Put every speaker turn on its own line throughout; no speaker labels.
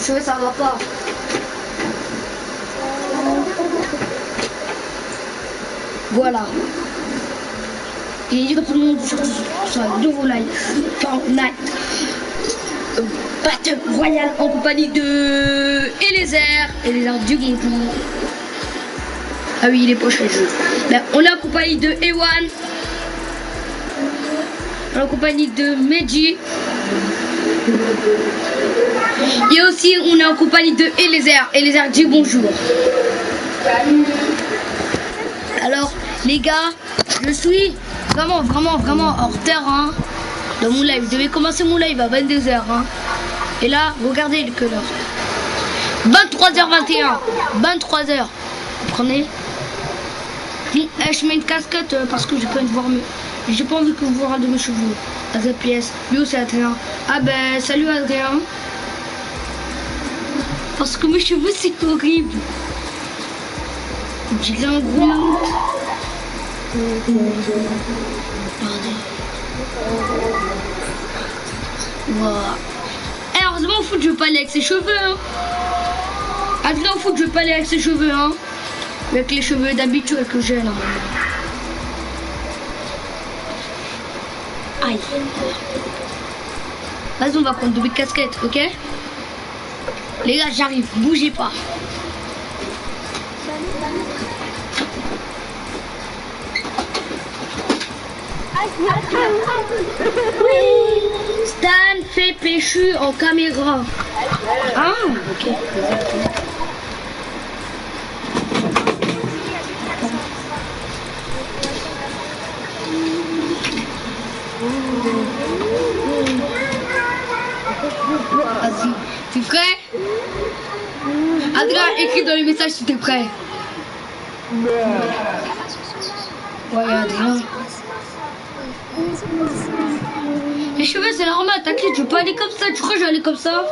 cheveux, ça va pas. Voilà. Et il y a tout le monde sur un nouveau live. Fortnite. Battle Royale en compagnie de Eliezer du bonjour. Ah oui, il est proche le jeu. Là, on est en compagnie de Ewan. On est en compagnie de Meji. Et aussi, on est en compagnie de Eliezer du bonjour. Alors, les gars, je suis vraiment en retard hein, dans mon live. Je devais commencer mon live à 22h. Hein. Et là, regardez que l'heure. 23h21. 23h. Vous prenez? Je mets une casquette parce que j'ai pas envie de voir j'ai pas envie que vous regardez mes cheveux. À cette pièce. Lui c'est Adrien. Ah ben salut Adrien. Parce que mes cheveux c'est horrible. J'ai un gros. Regardez. Voilà. Et heureusement au foot je veux pas aller avec ses cheveux hein. Adrien au foot je veux pas aller avec ses cheveux hein. Avec les cheveux d'habitude que j'ai là. Aïe. Vas-y, on va prendre 2 casquettes, ok? Les gars, j'arrive, bougez pas. Stan fait péchu en caméra. Ah, ok. Vas-y, t'es prêt? Adrien, écris dans les messages si t'es prêt. Ouais, Adrien. Les cheveux, c'est normal, t'inquiète, je veux pas aller comme ça. Tu crois que je vais aller comme ça?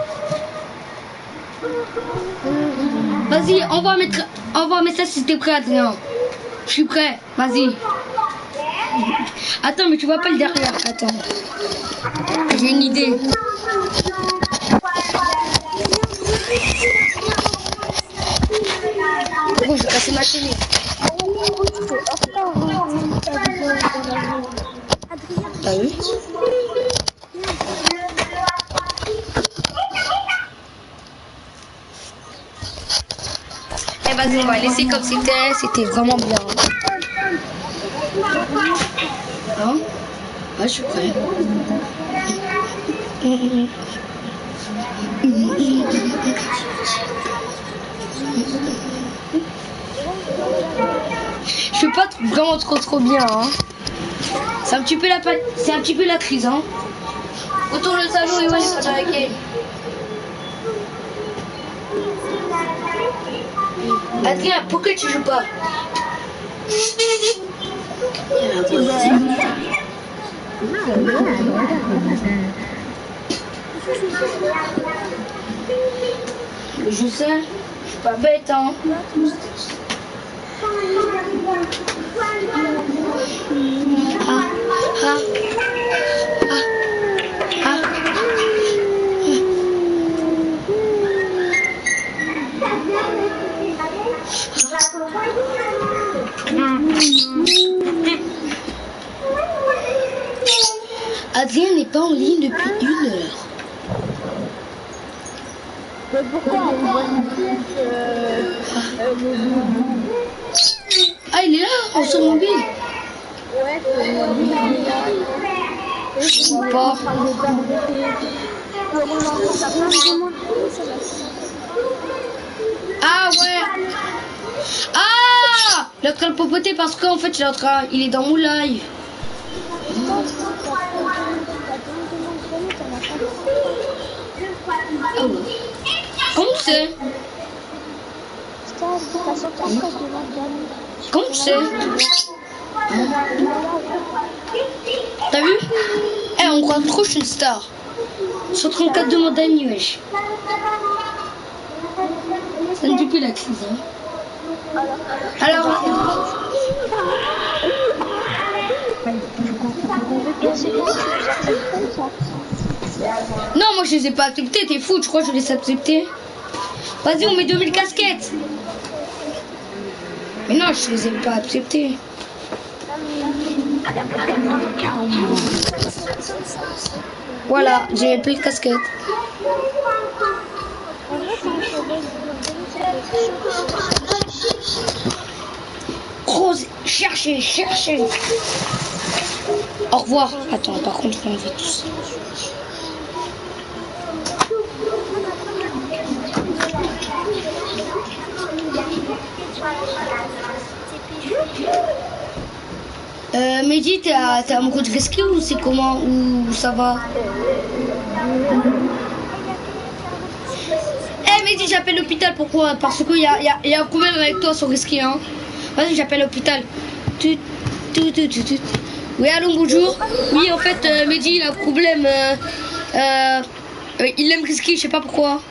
Vas-y, envoie un message si t'es prêt, Adrien. Je suis prêt, vas-y. Attends, mais tu vois pas le derrière. Attends. J'ai une idée. Bon, je vais passer ma télé. T'as vu? Eh vas-y, on va laisser comme c'était vraiment bien. Hein? Ah, je suis prêt. Je suis pas vraiment trop bien. Hein. C'est un petit peu la crise. Hein. Retourne le salon et ouais, c'est avec elle. Adrien, pourquoi tu joues pas? Je sais, je suis pas bête hein. Adrien n'est pas en ligne depuis 1 heure.
Mais pourquoi on voit
Ah, il est là, en son mobile.
Ouais,
je sais pas. Ah ouais. Ah, il est en train de popoter parce qu'en fait il est dans mon live. Oh. Comment tu sais? Comment tu sais? T'as vu? Eh, on croit trop que je suis une star. 134 demandes d'amis, wesh. Ça ne dit plus la crise, hein. Alors... Non, moi je les ai pas acceptés, t'es fou, je crois que je les ai acceptés. Vas-y, on met 2000 casquettes. Mais non, je les ai pas acceptés. Voilà, j'ai plus de casquettes. Rose, cherchez, cherchez. Au revoir. Attends, par contre, on va tous. Mehdi, t'es amoureux de Reski ou c'est comment? Ou ça va? Eh Mehdi, j'appelle l'hôpital, pourquoi? Parce qu'il y a un problème avec toi sur Reski, hein. Vas-y, j'appelle l'hôpital. Oui, allô, bonjour. Oui, en fait, Mehdi, il a un problème. Il aime Reski, je sais pas pourquoi.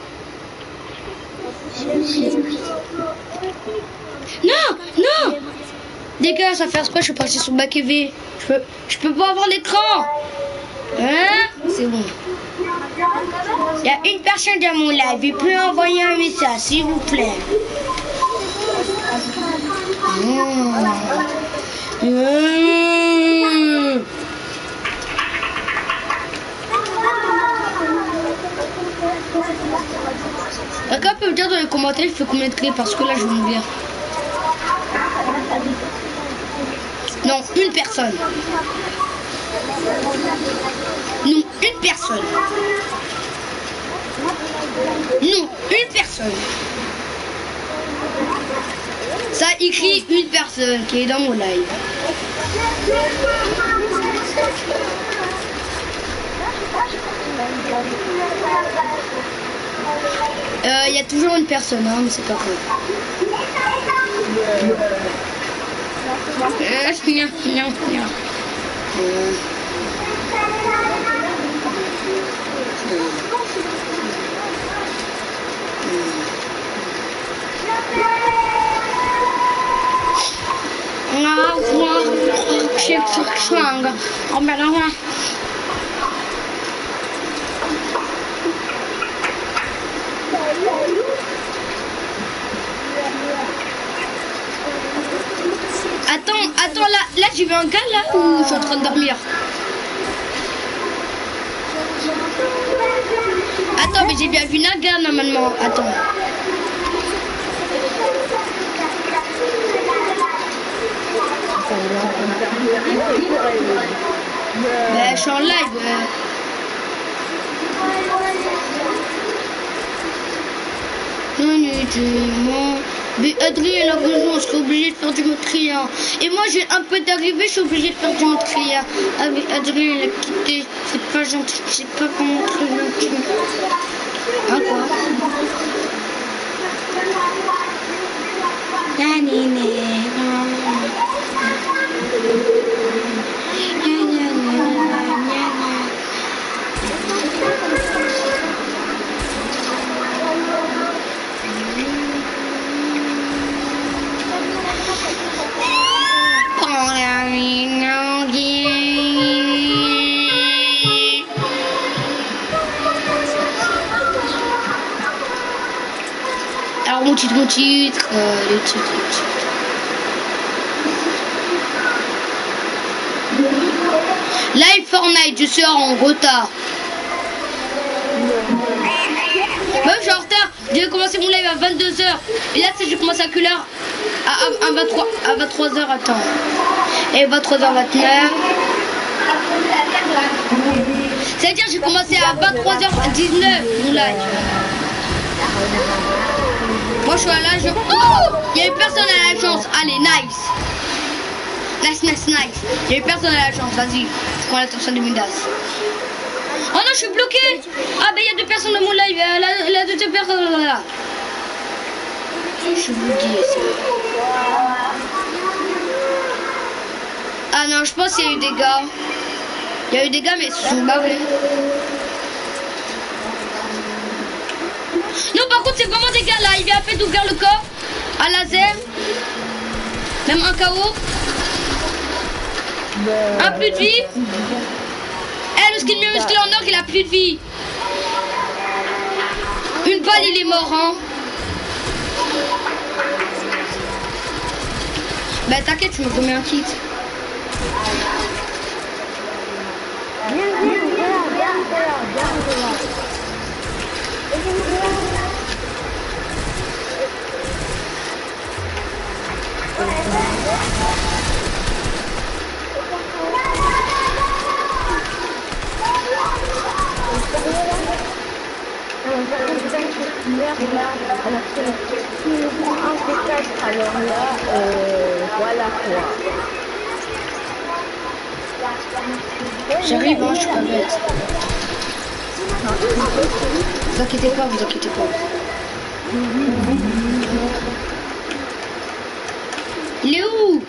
Non, non. Dégage, ça fait exprès, je suis parti sur ma KV. Je peux pas avoir l'écran. Hein? C'est bon. Il y a une personne dans mon live. Il peut envoyer un message, s'il vous plaît. Quelqu'un peut me dire dans les commentaires, il fait combien de clés parce que là je vais mourir. Non, une personne. Non, une personne. Non, une personne. Ça écrit une personne qui est dans mon live. Il y a toujours une personne, hein, mais c'est pas grave. Attends, là j'ai vu un gars là où je suis en train de dormir. Attends, mais j'ai bien vu Naga normalement. Attends. Ben, je suis en live. Mais Adrien, la raison, je suis obligée de faire du motrier. Et moi, j'ai un peu d'arrivée, je suis obligée de faire du motrier. Avec Adrien, il a quitté. C'est pas gentil, c'est pas vraiment très gentil. Hein, quoi? Alors mon titre, le titre. Live Fortnite, je suis en retard. Même je suis en retard. J'ai commencé mon live à 22h. Et là, j'ai commencé à quelle heure? À 23h, attends. Et 23h29. C'est-à-dire j'ai commencé à 23h19 mon live. Moi je suis à l'âge. Oh, il y a une personne à la chance. Allez, nice. Nice. Il y a une personne à la chance. Vas-y, je prends l'attention de Midas. Oh non, je suis bloqué. Ah ben il y a deux personnes dans mon live. La deuxième personne là. Je suis bloqué. Ah non, je pense qu'il y a eu des gars. Il y a eu des gars mais ils se sont barrés. Non, par contre, c'est vraiment des gars là. Il vient à peine d'ouvrir le corps. À laser. Même un KO. Un plus de vie. Eh, le musclé, mieux musclé en or, il a plus de vie. Une balle, il est mort, hein. Bah t'inquiète, je me remets un kit.
Alors là, voilà quoi.
J'arrive, hein, je suis pas bête. Vous inquiétez pas, vous inquiétez pas. Il est où?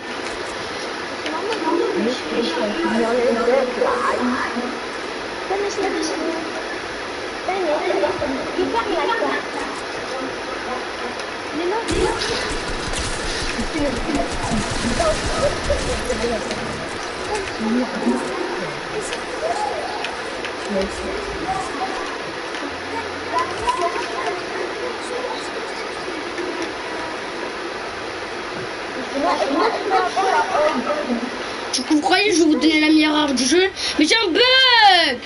Vous croyez que je vais vous donner la meilleure arme du jeu? Mais j'ai un bug!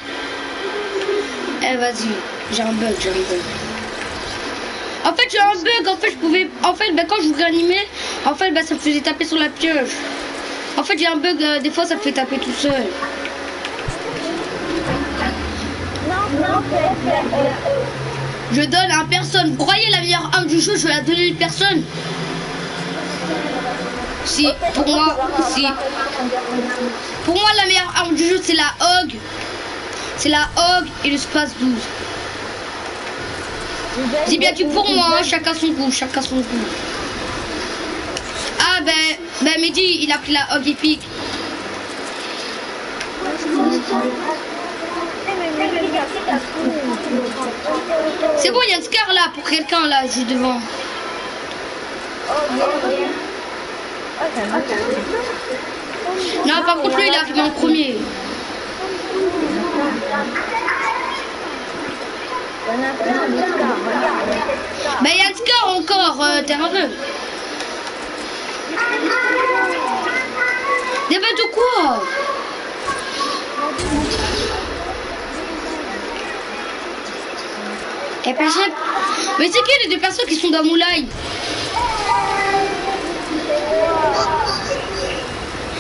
Eh vas-y, j'ai un bug. En fait j'ai un bug, en fait je pouvais. En fait bah, quand je vous réanimais, en fait bah, ça me faisait taper sur la pioche. En fait j'ai un bug, des fois ça me fait taper tout seul. Je donne à personne. Vous croyez la meilleure arme du jeu, je vais la donner à une personne? Si, pour moi, si. Pour moi, la meilleure arme du jeu, c'est la Hog. C'est la Hog et le Space 12. C'est bien tout pour moi, hein, chacun son goût, chacun son goût. Ah ben Mehdi, il a pris la Hog épique. C'est bon, il y a un scar là pour quelqu'un là, juste devant. Non, par contre, lui, il est arrivé en premier. Bah, il y a un scar encore, t'es un peu. Des bêtes ou quoi? Et personne. Mais c'est qui les deux personnes qui sont dans Moulay?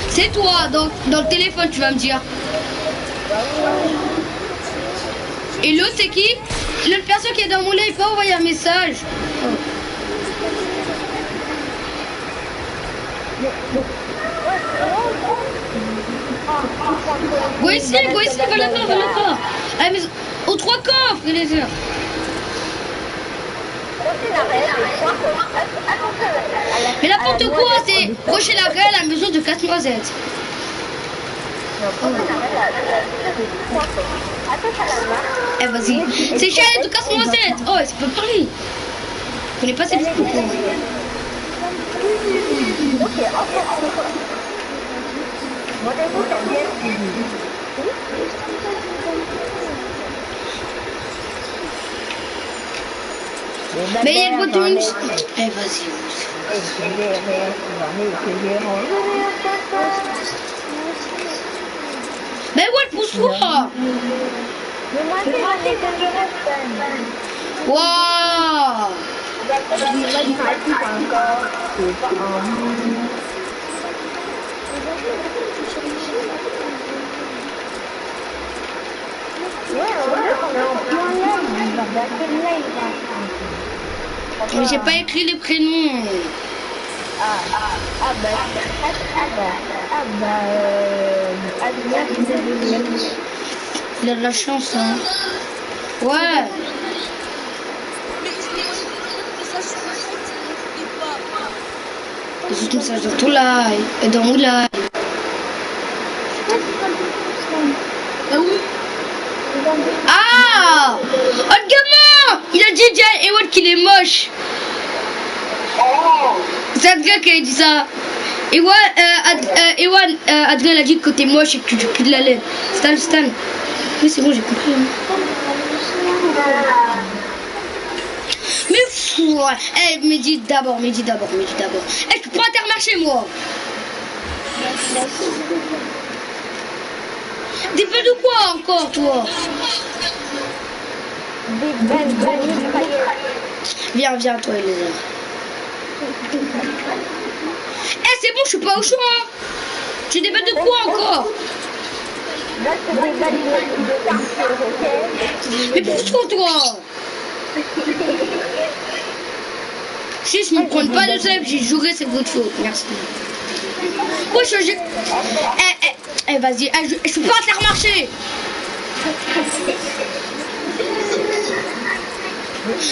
C'est toi, dans le téléphone, tu vas me dire. Et l'autre, c'est qui? L'autre personne qui est dans Moulay, il peut envoyer un message. Go ici, va là-bas. Ah, mais aux trois coffres, les heures. Mais n'importe quoi, c'est Rocher la Reine à la maison de Casse-Noisette. Eh vas-y, c'est Chalet de Casse-Noisette. Oh, ça peut parler. Je connais pas cette vidéo. Mais il y a le bout de mousse. Eh vas-y. Mais ouais, pousse-toi. Waouh. Mais j'ai pas écrit les prénoms. Il a de la chance, hein. Ouais. Les autres messages dans tout live et dans mon live. Ah! Oh le gamin! Il a dit à Ewan qu'il est moche. C'est Adrien qui a dit ça. Ewan, Adrien a dit que t'es moche et que tu pues de la laine. Stan. Oui, c'est bon, j'ai compris. Hein. Mais fou, ouais. Eh, médite d'abord. Eh, je peux pas Intermarché, moi. Des peu de quoi encore, toi? Viens, toi, Elisa. Eh, c'est bon, je suis pas au chaud, hein. Tu déballes de quoi encore? Mais pousse-toi, toi. Si je me prends pas de ça, j'ai joué, c'est votre faute. Merci. Moi, je... Eh, vas-y, je peux pas faire marcher.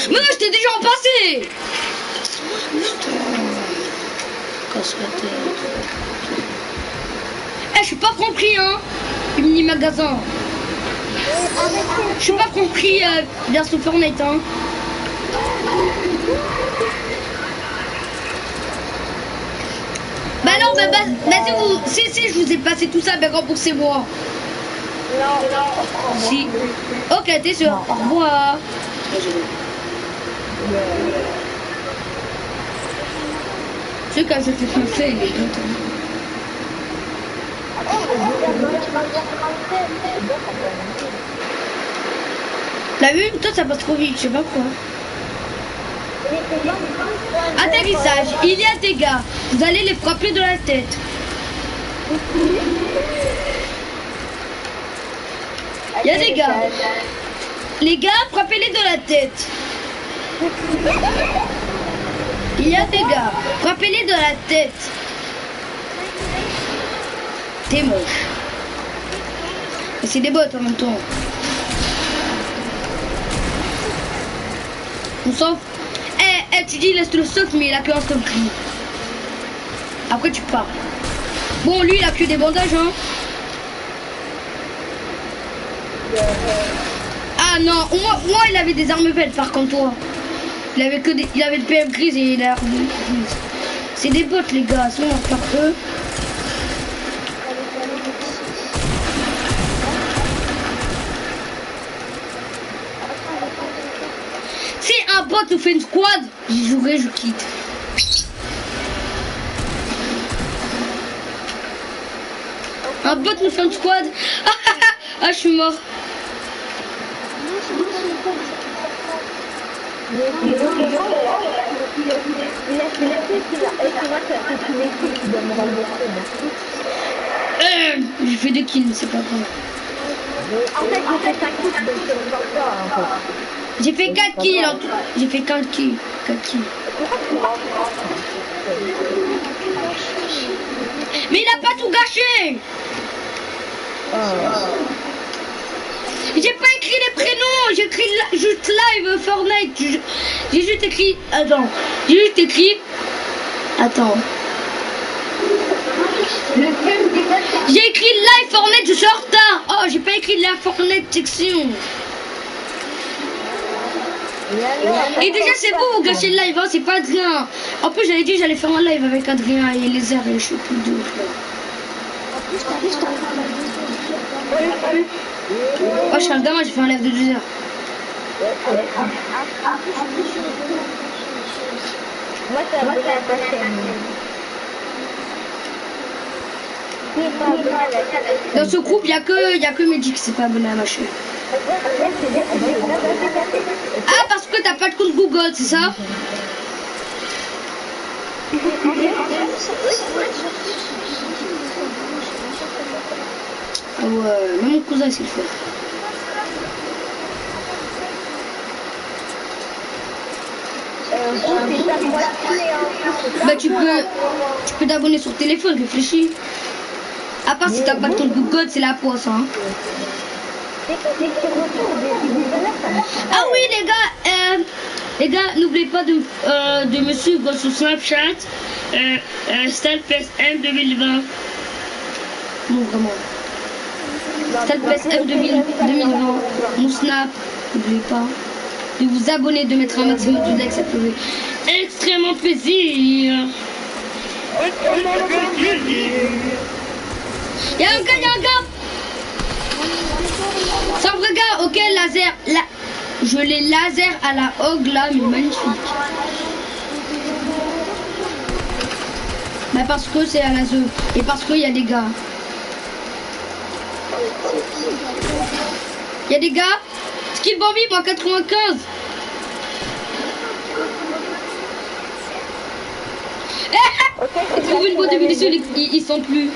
Mais moi, j'étais déjà en passé. Putain. Casse la tête. Eh, je suis pas compris, hein. Le mini-magasin. Je suis pas compris vers ce Fortnite, hein. Bah non, si je vous ai passé tout ça, ben remboursez-moi. Non. Si. Ok, t'es sûr. Au revoir. Tu sais quand je fais mon fait, il est content. T'as vu? Toi, ça passe trop vite, je sais pas quoi. Atterrissage, il y a des gars, vous allez les frapper de la tête. Il y a des gars. Les gars, frappez-les de la tête. Il y a des gars, frappez-les de la tête. T'es moche. Et c'est des bottes en même temps. On s'en... Eh, tu dis laisse le stock, mais il a que un stock gris. Après tu pars. Bon, lui il a que des bandages, hein. Ah non, moi il avait des armes belles par contre, toi. Il avait le PM grise et il a l'arme grise. C'est des bots les gars, sinon on va faire eux. Si un bot nous fait une squad, j'y jouerai, je quitte. Un bot nous fait une squad. Ah, je suis mort. J'ai fait 2 kills, c'est pas grave.
En fait, j'ai fait 5 kills, donc c'est pas grave.
J'ai fait 4 kills en tout. J'ai fait 4 kills. 4 kills. Mais il a pas tout gâché. J'ai pas écrit les prénoms, j'ai écrit juste live Fortnite. J'ai juste écrit. Attends. J'ai juste écrit. Attends. J'ai écrit live Fortnite, je suis en retard. Oh, j'ai pas écrit live Fortnite section. Et déjà c'est beau, vous gâchez le live, hein, c'est pas Adrien. En plus j'avais dit j'allais faire un live avec Adrien et les airs et je suis plus d'autres là. Oh, je suis un gamin, j'ai fait un live de 2 heures.
Moi ça va pas.
Dans ce groupe, il y a que Mehdi qui s'est pas abonné à ma chaîne. Ah, parce que t'as pas de compte Google, c'est ça? Ah ouais, même mon cousin sait le faire. Bah tu peux t'abonner sur téléphone, réfléchis. À part si t'as pas de compte Google, c'est la poisse, hein. Ah oui les gars, n'oubliez pas de me suivre sur Snapchat, StalPSM 2020. Non vraiment. StalPSM 2020, mon Snap, n'oubliez pas de vous abonner, de mettre un maximum de likes, ça fait extrêmement plaisir. Y'a un gars. ok, laser. Je les laser à la hog là, mais magnifique. Bah parce que c'est à la ZE. Et parce qu'il y a des gars. Il y a des gars. Skill Bambi, moi 95. Est-ce que vous une boîte de munitions, ils sont plus.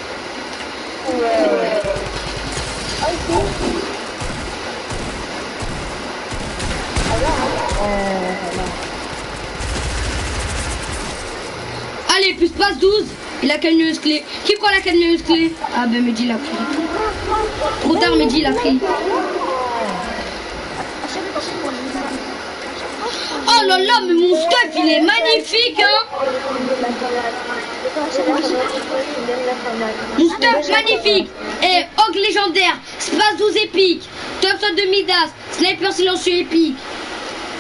Allez, plus passe 12. Et la canne musclée. Qui prend la canne musclée? Ah ben Mehdi l'a pris. Trop tard, Mehdi l'a pris. Oh là là, mais mon stuff il est magnifique hein. Mon stuff magnifique. Et Hog légendaire, Space 12 épique, Top 100 de Midas, Sniper silencieux épique.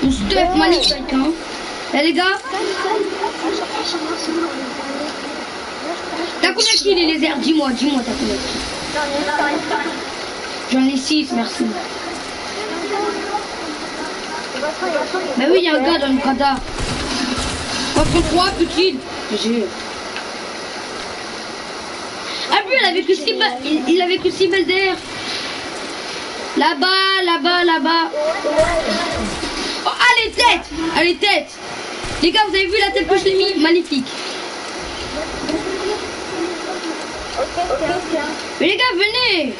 Mon stuff magnifique hein. Eh les gars, t'as combien de kills les lasers? Dis-moi t'as combien de kills? J'en ai 6, merci. Bah oui, il y a un gars dans le radar. 33, petit. Ah lui, il avait que 6 balles d'air. Là-bas. Oh, allez, tête. Les gars, vous avez vu la tête que je l'ai mis? Magnifique. Mais les gars, venez.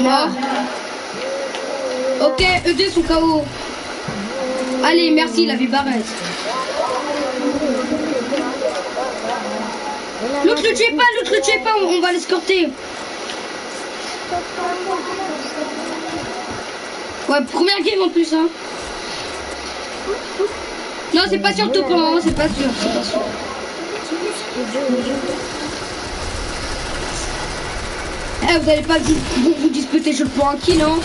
Mort. Ok, eux sont KO. Allez, merci, la vie barrette. L'autre le tuez pas, on va l'escorter. Ouais, première game en plus hein. Non, c'est pas sûr top 1, c'est pas sûr. Eh, vous allez pas vous disputer sur le point qui non.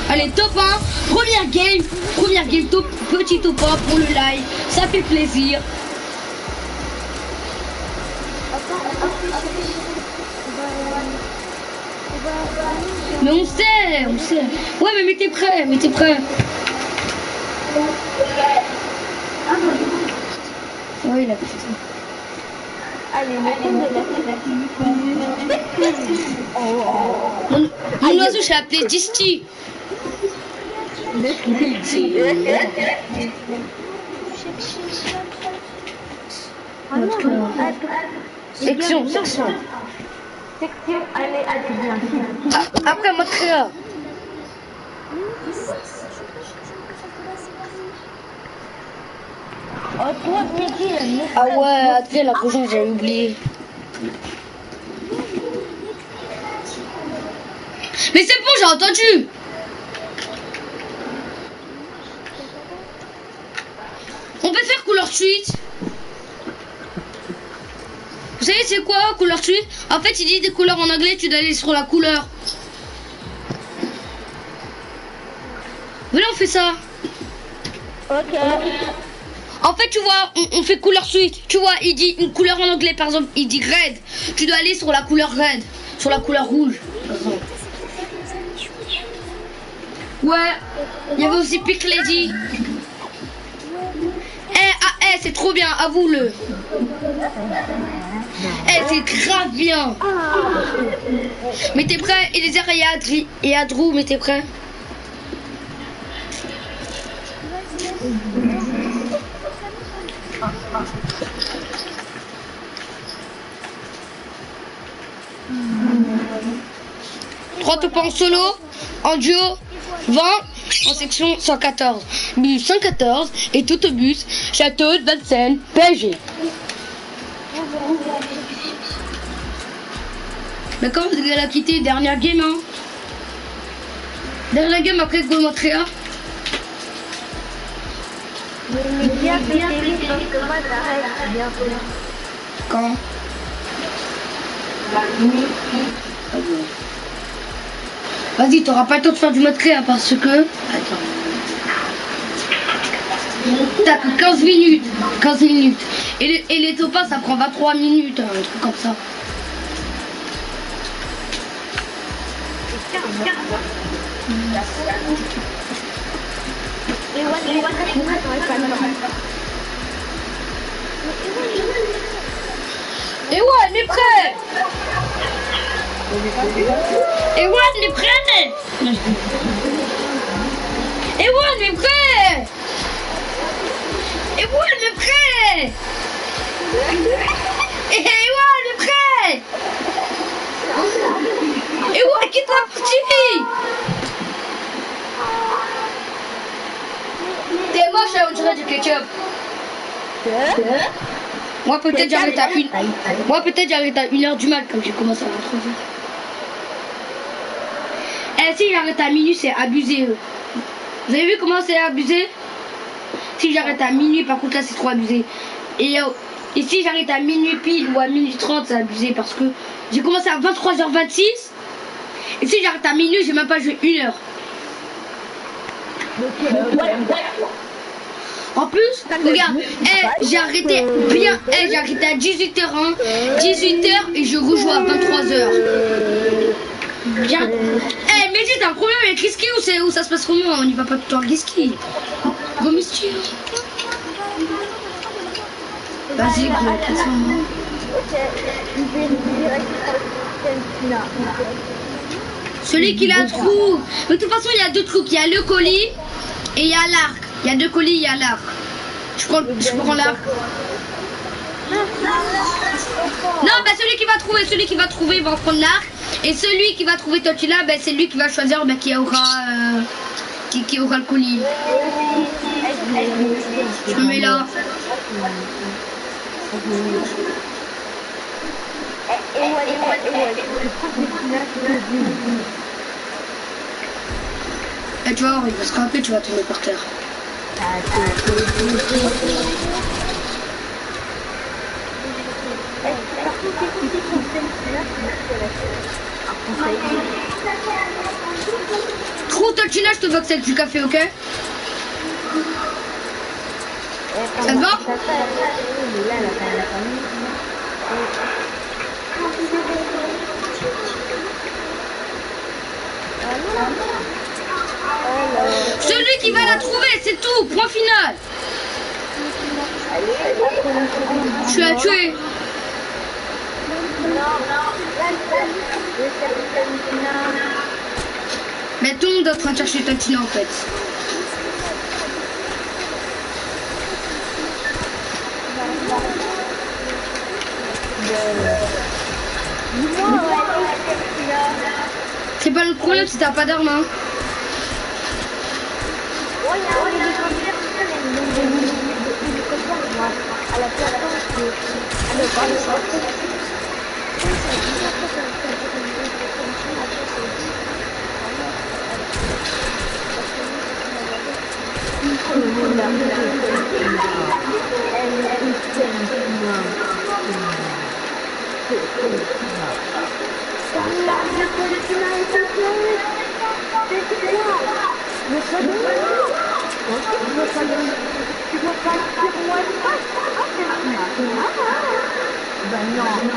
Allez, top 1, première game top, petit top 1 pour le live, ça fait plaisir. Mais on sait. Ouais, mais mettez prêt. Ouais, il a fait ça.
Allez,
mon oiseau, j'ai appelé Disty. Section.
Allez,
Après, mode créa. Ah ouais, Adrien, la prochaine, j'avais oublié. Mais c'est bon, j'ai entendu. On peut faire couleur suite. Vous savez c'est quoi couleur suite? En fait il dit des couleurs en anglais, tu dois aller sur la couleur. Venez on fait ça.
Ok.
En fait tu vois, on fait couleur suite. Tu vois, il dit une couleur en anglais par exemple, il dit red. Tu dois aller sur la couleur red, sur la couleur rouge. Ouais, il y avait aussi Pick Lady. C'est trop bien, avoue-le. C'est grave bien. Mais t'es prêt? Et les airs et Adrou, mais t'es prêt? Trois top en solo, en duo, 20, en section 114. Bus 114 et autobus, château de Vincennes, PSG. D'accord, vous allez la quitter, dernière game hein. Dernière game après Go Montréal. Quand? Vas-y, t'auras pas le temps de faire du mode créa parce que... Attends. T'as que 15 minutes. 15 minutes. Et les topaz, ça prend 23 minutes, un truc comme ça. Et ouais, on est prêt. Et ouais, on est prêt. Et ouais, on est prêt. Et ouais, on est prêt. Et ouais, on est prêt. Et ouais, quitte la partie. T'es moche, on dirait du ketchup. Moi peut-être j'arrête à 1h du mat comme j'ai commencé à 23h. Eh si j'arrête à minuit c'est abusé. Vous avez vu comment c'est abusé? Si j'arrête à minuit par contre là c'est trop abusé. Et si j'arrête à minuit pile ou à minuit 30 c'est abusé parce que j'ai commencé à 23h26. Et si j'arrête à minuit j'ai même pas joué 1 heure. En plus, regarde, j'ai arrêté bien, j'ai arrêté à 18h, 18h et je rejoue à 23h. Bien. Mais dis, t'as un problème avec Risky ou ça se passe comment? On n'y va pas tout le temps Risky. Gros mystère. Vas-y, gros, passe-moi. Celui qui la trouve. Mais de toute façon, il y a 2 trucs. Il y a le colis et il y a l'arc. Il y a 2 colis, il y a l'arc. Je prends l'arc. Non, bah celui qui va trouver va prendre l'arc. Et celui qui va trouver Tortilla, bah, c'est lui qui va choisir qui aura le colis. Je me mets là. Et tu vois, il va se craquer, tu vas tomber par terre. Trop Tortilla, je te boxe avec du café, ok? Ça te va? Celui qui va la trouver, c'est tout, point final. Tu l'as tué. Mais tout le monde est en train de chercher Tortilla en fait. C'est pas le problème si t'as pas d'armes, hein.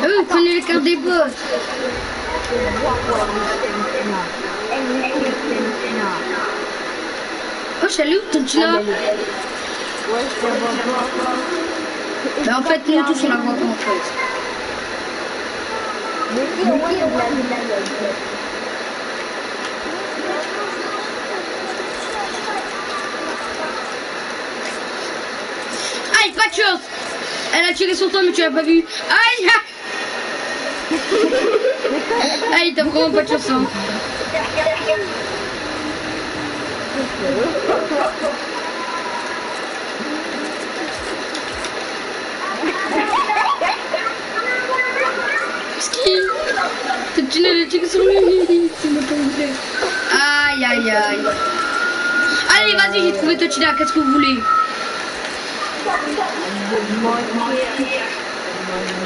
Vous prenez les cartes des boss. Oh, je suis allée où, Tortilla? Mais en fait, nous tous on la voit pas en fait. Aïe, pas de chance. Elle a tiré son temps mais tu l'as pas vu. Aïe. Aïe, t'as vraiment pas de chance, hein. Tu l'as tiré sur lui. Aïe, aïe, aïe. Allez, vas-y, j'ai trouvé Tortilla. Qu'est-ce que vous voulez?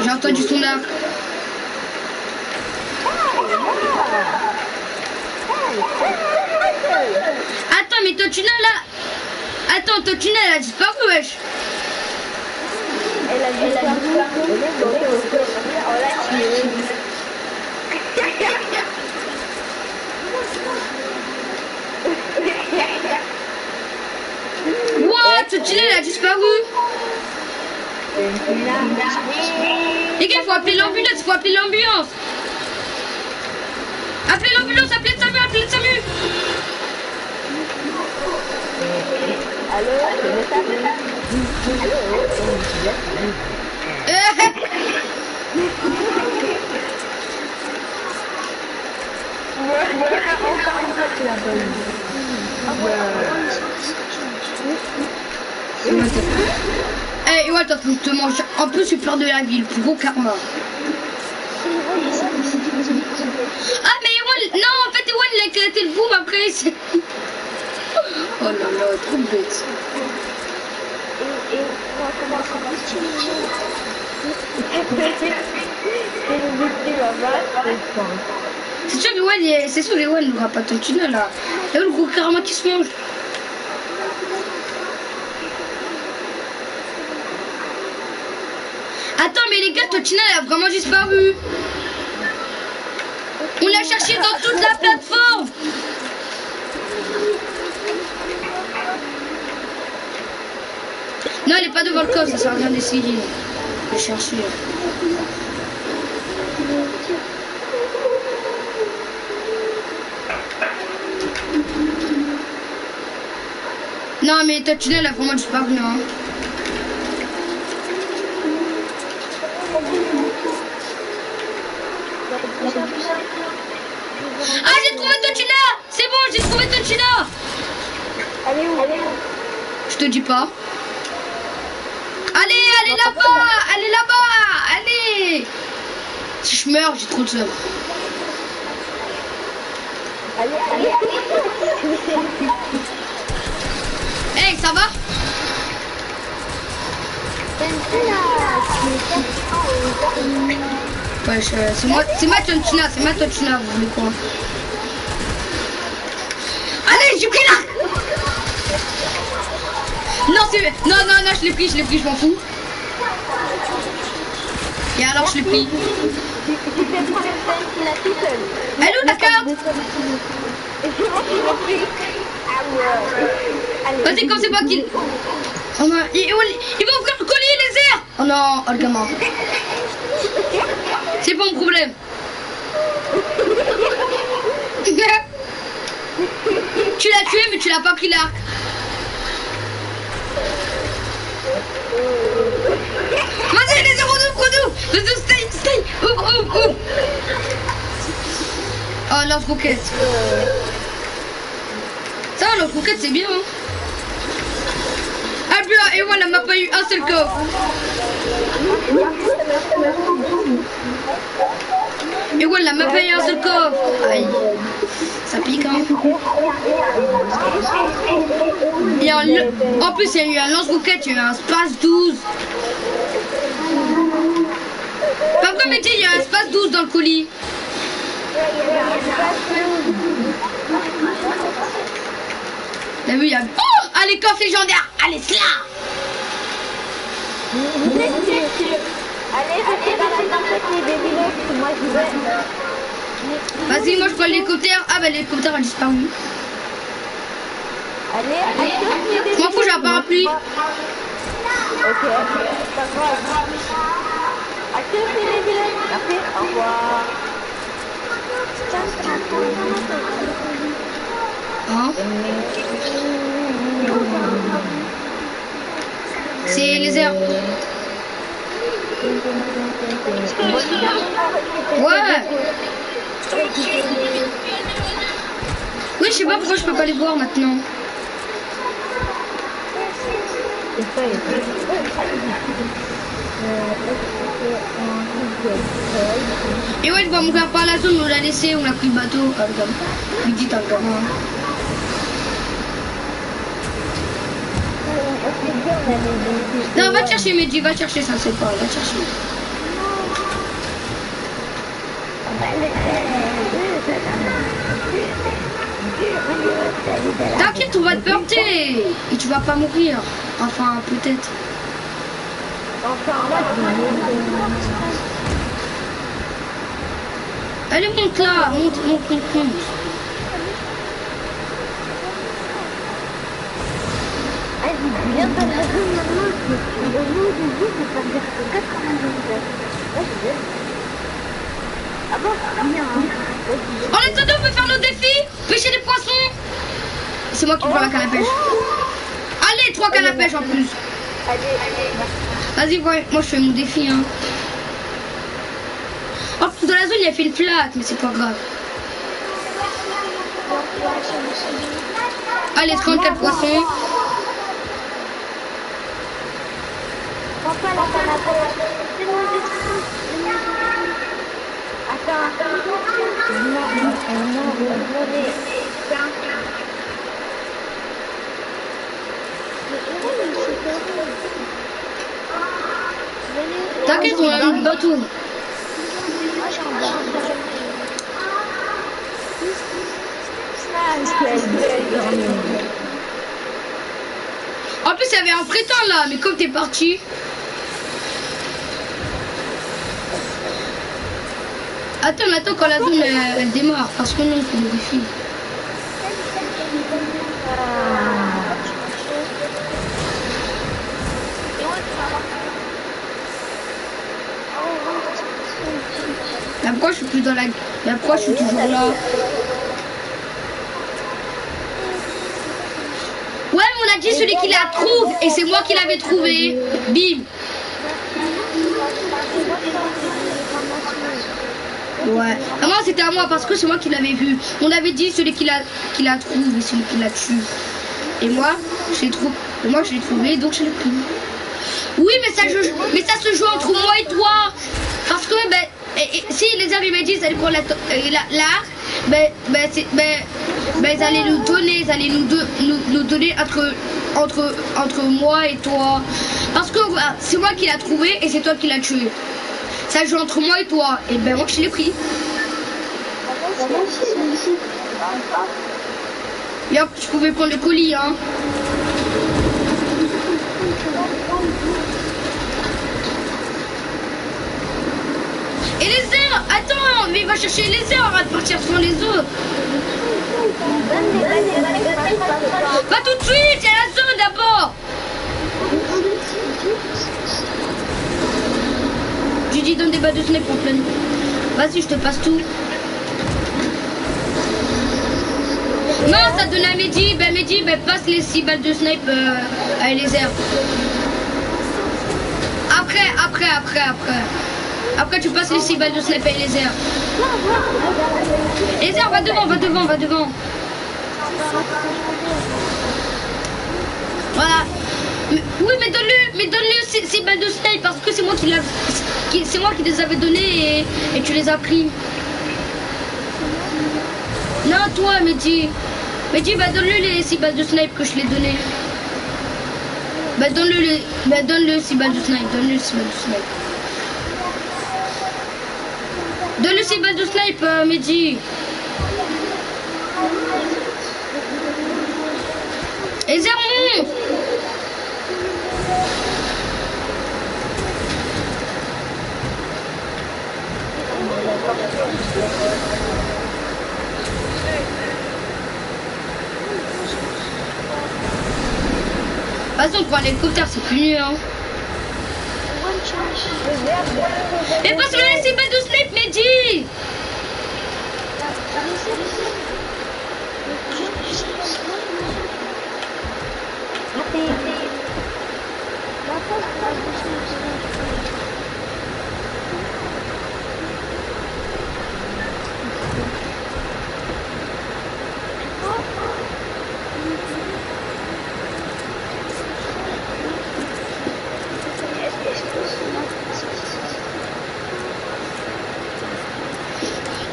J'ai entendu son arc. Attends, mais ton tunnel là. Attends, ton tunnel a disparu, wesh.
Elle a disparu.
What? Ce tunnel a disparu. Les gars, faut appeler l'ambulance, faut appeler l'ambulance. Appelez l'ambulance, appelez Samu, appelez Samu.
Allô, c'est le Samu.
Eh, ouais, t'as te manger un peu super de la ville, gros karma. Ah, mais Ewan, non, en fait, Ewan, il a éclaté le boom après. Oh là là, trop bête. C'est sûr qu'Ewan, c'est sûr qu'Ewan n'aura pas ton tunnel là. Il y a le gros karma qui se mange. Attends, mais les gars, ton tunnel a vraiment disparu. On l'a cherché dans toute la plateforme. Non, elle est pas devant le coffre, ça sert à rien d'essayer de chercher. Non, mais ton tunnel a vraiment disparu, hein. Ah, j'ai trouvé ton tunnel. C'est bon, j'ai trouvé ton tunnel.
Allez où?
Je te dis pas. Allez, allez là-bas. Allez là-bas. Allez. Si je meurs, j'ai trop de seum.
Allez.
Hey, ça va? Ouais, c'est ma tontuna, vous voulez quoi? Allez, j'ai pris là. Non, non, je l'ai pris, je m'en fous. Et alors, je l'ai pris.
Tu fais prendre la tout seul.
Elle est où la carte? Vas-y, comme c'est pas qu'il... Oh non, il va ouvrir le collier, les airs. Oh non, oh le gamin. C'est pas mon problème. Tu l'as tué, mais tu l'as pas pris l'arc. Vas-y, les zéros de Vas-y, stay. Ouvre. Oh, lance-roquette. Ça, lance-roquette, c'est bien, hein. Ah, bien, et voilà, elle m'a pas eu un seul coffre. Et voilà, elle m'a pas eu un seul coffre. Aïe. Ça pique, hein. Et en plus, il y a eu un lance-roquette, il y a eu un space 12. Pas comme il y a un space 12 dans le colis. T'as vu, il y a... Oh, allez, coffre légendaire. Allez, c'est là.
Allez, je fais dans la tempête les bébés, moi je vais.
Vas-y, moi je prends l'hélicoptère. Ah bah l'hélicoptère a disparu.
Allez.
Je m'en fous, j'ai un parapluie.
Ok, pas grave. Active les vilains. Merci, au revoir.
Hein? C'est les airs. Ouais. Oui, je sais pas pourquoi je peux pas les voir maintenant. Et ouais, je vois mon gars par la zone, on l'a laissé, on a pris le bateau. Ah, le gamin. Lui dit, t'as le gamin. Non, va te chercher, Mehdi, va te chercher, ça c'est pas, va te chercher. T'inquiète, on va te porter. Et tu vas pas mourir. Enfin, peut-être.
Enfin, moi,
Allez, monte là. Monte, monte, monte, monte.
vas-y, viens dans la zone maintenant. Au bout du bout, c'est pas dire que 92 heures. Ouais, c'est bien. Ah bon, rien, hein.
En attendant, on peut faire nos défis. Pêcher des poissons. C'est moi qui prends la canne à pêche. Allez, 3 cannes à pêche en plus.
Allez,
Vas-y, ouais, moi je fais mon défi. Hein. Oh, dans la zone, il a fait une plaque, mais c'est pas grave. Allez, 34 poissons.
prends pas la canne à pêche. C'est mon défi. Attends,
T'inquiète, on a un bateau. En plus, il y avait un prétend là, mais comme t'es parti. Attends quand la zone elle démarre, parce que non, c'est le défi. Mais pourquoi je suis plus dans la... Mais pourquoi je suis toujours là? Ouais, mais on a dit celui qui la trouve, et c'est moi qui l'avais trouvé. Bim. Ouais. Ah non, c'était à moi parce que c'est moi qui l'avais vu. On avait dit celui qui la trouve et celui qui la tue. Et moi, je l'ai trouvé, donc je l'ai pris. Oui, mais ça se joue entre moi et toi. Parce que si les hommes ils me disent d'aller prendre l'art, ils allaient nous donner, nous donner entre moi et toi. Parce que voilà, c'est moi qui l'a trouvé et c'est toi qui l'as tué. Ça joue entre moi et toi. Et ben moi je l'ai pris. Et hop, je pouvais prendre le colis, hein. Et les airs, attends, mais va chercher les airs, arrête de partir sur les autres. Pas tout de suite, il y a la zone d'abord. J'ai dit donne des balles de snipe en pleine. Vas-y, je te passe tout. Non, ça donne à Mehdi. Mehdi, passe les 6 balles de snipe à Eliezer. Après, tu passes les 6 balles de snipe à Eliezer. Eliezer, va devant. Voilà. Oui, mais donne-lui 6 balles de snipe parce que c'est moi qui les avais données et tu les as pris. Non, toi, Mehdi. Mehdi, donne-lui les 6 balles de snipe que je l'ai donné. Donne-le 6 balles de snipe. Donne-le 6 balles de snipe. Donne-le 6 balles de snipe, Mehdi. Et Zermon. De toute façon, pour l'hélicoptère, c'est plus mieux, hein. Et passe-le les 6 balles de snipe, Mehdi.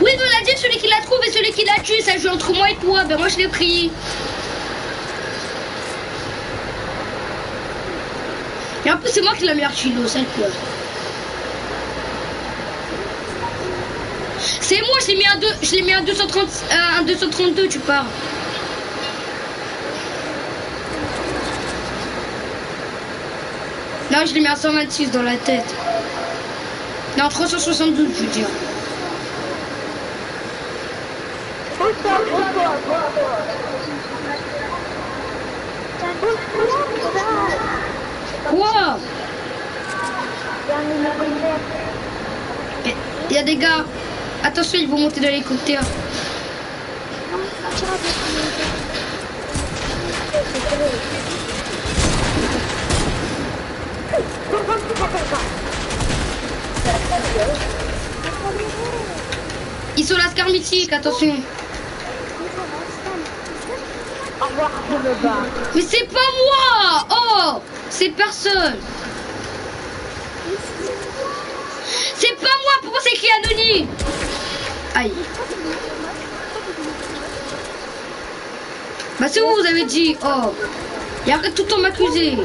Oui, on a dit celui qui la trouve et celui qui la tue, ça joue entre moi et toi. Ben moi je l'ai pris. Et en plus c'est moi qui l'ai mis archilo, c'est quoi. C'est moi, je l'ai mis à 232, tu pars. Non, je l'ai mis à 126 dans la tête. Non, 372, je veux dire. Quoi? Il y a des gars. Attention, ils vont monter dans l'hélicoptère. Ils sont là, scarmitique, attention.
Au revoir, je me bats.
Mais c'est pas moi. Oh, c'est personne. C'est pas moi, pourquoi c'est écrit anonyme? Aïe. Bah c'est vous avez dit. Oh. Et arrête tout le temps m'accuser.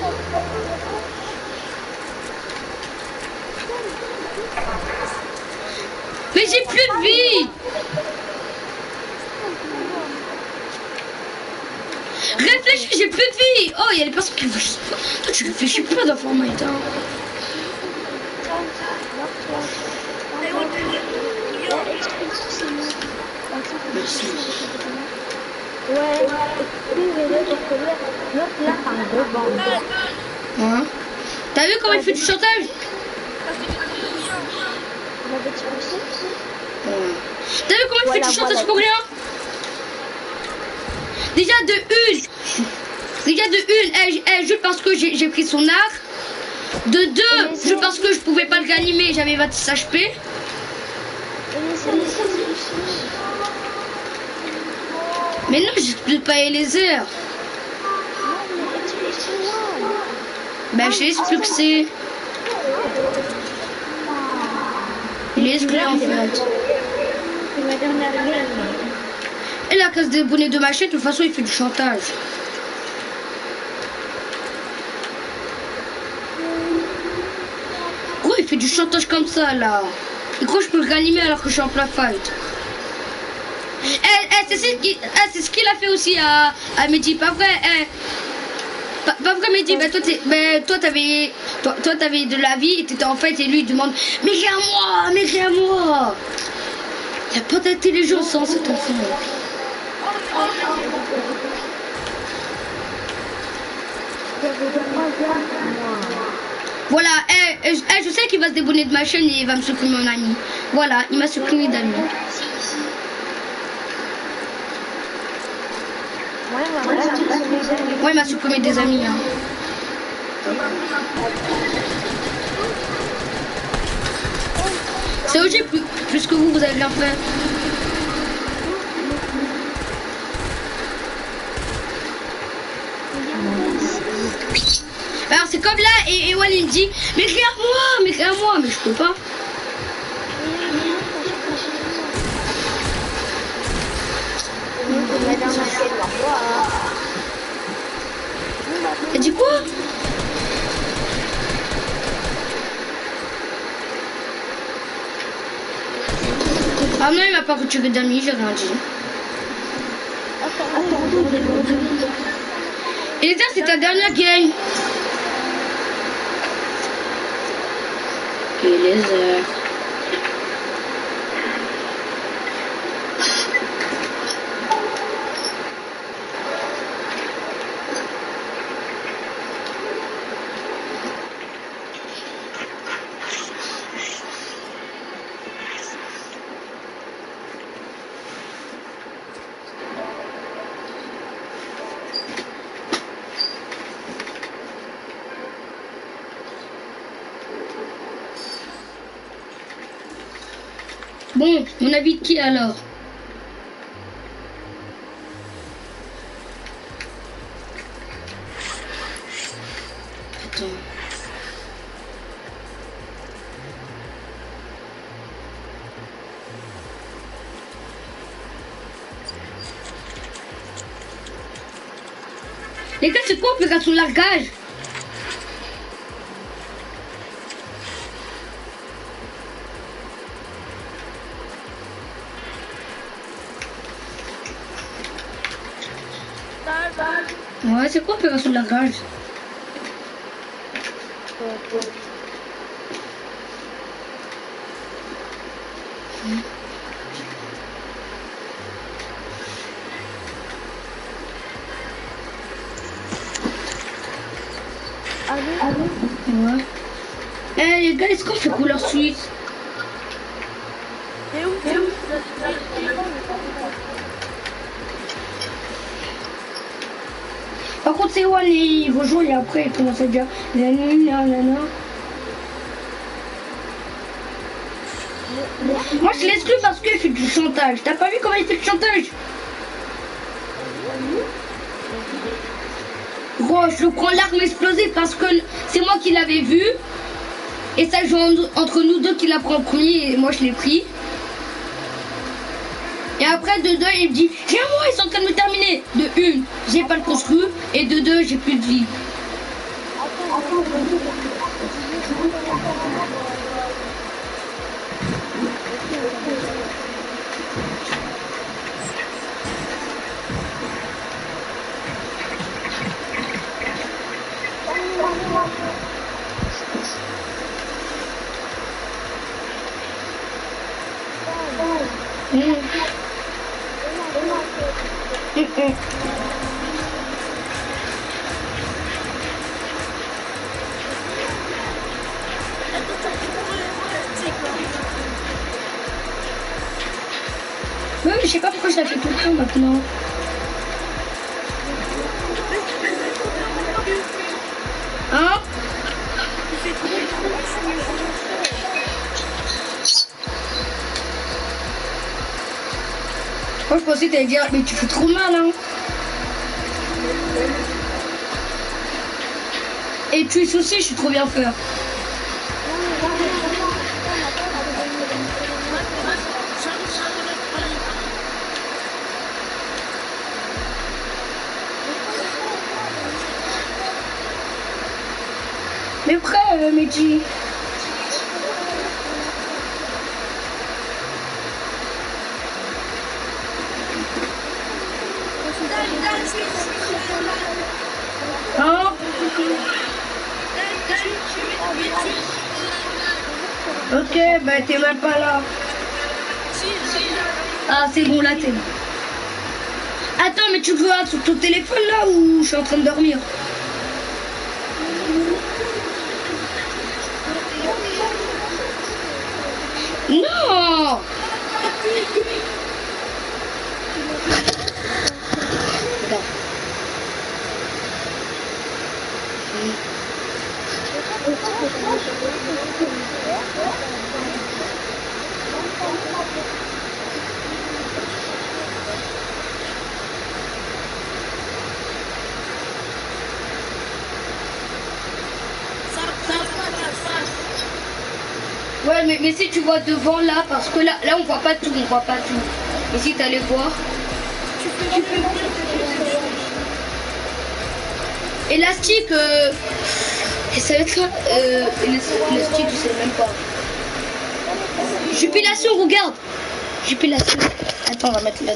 Mais j'ai plus de vie. Réfléchis, j'ai plus de vie. Oh, il y a des personnes qui réfléchissent pas. Toi, tu réfléchis pas dans Fortnite, hein. Merci.
Ouais, excusez-le pour que l'autre là, c'est un gros bande.
Hein? T'as vu comment il fait du chantage?
Vous avez expliqué?
T'as vu comment il fait du chantage pour rien? Déjà de une, juste parce que j'ai pris son arc. De deux, juste parce que je pouvais pas le gagner, j'avais 26 HP. Mais non, j'explique pas les heures. Ben j'ai expliqué. Il est exclu en fait. Et la casse des bonnets de ma chaîne, de toute façon il fait du chantage. Gros il fait du chantage comme ça là. Et gros je peux le gagner alors que je suis en plein fight. C'est ce qu'il a fait aussi à Mehdi, pas vrai? Pas vrai Mehdi, toi t'avais de la vie et t'étais en fait et lui il demande mais viens à moi, mais viens à moi. Il n'y a pas d'intelligence sans cet enfant. Voilà, je sais qu'il va se débonner de ma chaîne et il va me supprimer mon ami. Voilà, il m'a supprimé d'amis. Ouais, il m'a supprimé des amis. Hein. C'est OG plus que vous avez bien fait. Alors c'est comme là et Walid dit mais regarde-moi, mais je peux pas. Elle dit quoi? Ah non, il m'a pas retiré d'amis, j'ai rien dit. Et les gars, c'est ta dernière game. Et les heures. Bon, mon avis de qui alors? Attends. Les gars, c'est quoi opération largage? Ouais, c'est quoi opération largage?
Allez.
Ouais. Eh les gars, est-ce qu'on fait couleur suisse?
C'est où?
Par contre, c'est One, il rejoint et après il commence à dire nanana. Moi je l'exclus parce qu'il fait du chantage. T'as pas vu comment il fait du chantage? Gros, je prends l'arme explosive parce que c'est moi qui l'avais vu. Et ça joue entre nous deux qui l'a pris en premier et moi je l'ai pris. Et après de deux il me dit viens moi, ils sont en train de me terminer. De une, j'ai pas le construit et de deux, j'ai plus de vie. Oui, mais je sais pas pourquoi je la fais tout le temps maintenant. Hein? Moi je pensais que t'allais dire mais tu fais trop mal hein. Et tu es aussi, je suis trop bien faire. Mais prêt, Mehdi. Hein? Ok, bah t'es même pas là. Ah c'est bon, là t'es bon. Attends, mais tu veux sur ton téléphone là ou je suis en train de dormir? Non! Ouais, mais si tu vois devant là, parce que là on voit pas tout, Et si t'allais voir. Élastique, et ça va être là. Élastique, je sais même pas. Jupilation, regarde. Jupilation. Attends, on va mettre là.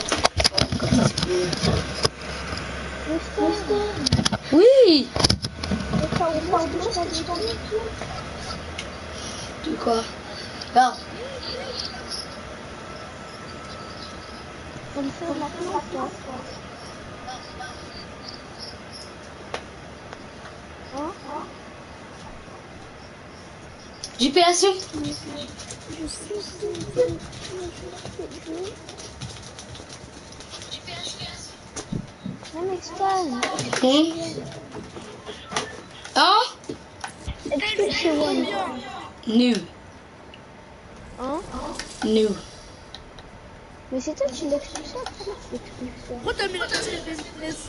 Oui. De quoi? Regarde.
On fait la photo.
Jupilation.
Non, externe.
Hein?
Explique-moi.
Nul.
Hein?
Nul.
Mais c'est toi qui l'expliques ça, comment tu l'expliques ça?
Pourquoi t'as mis la pièce?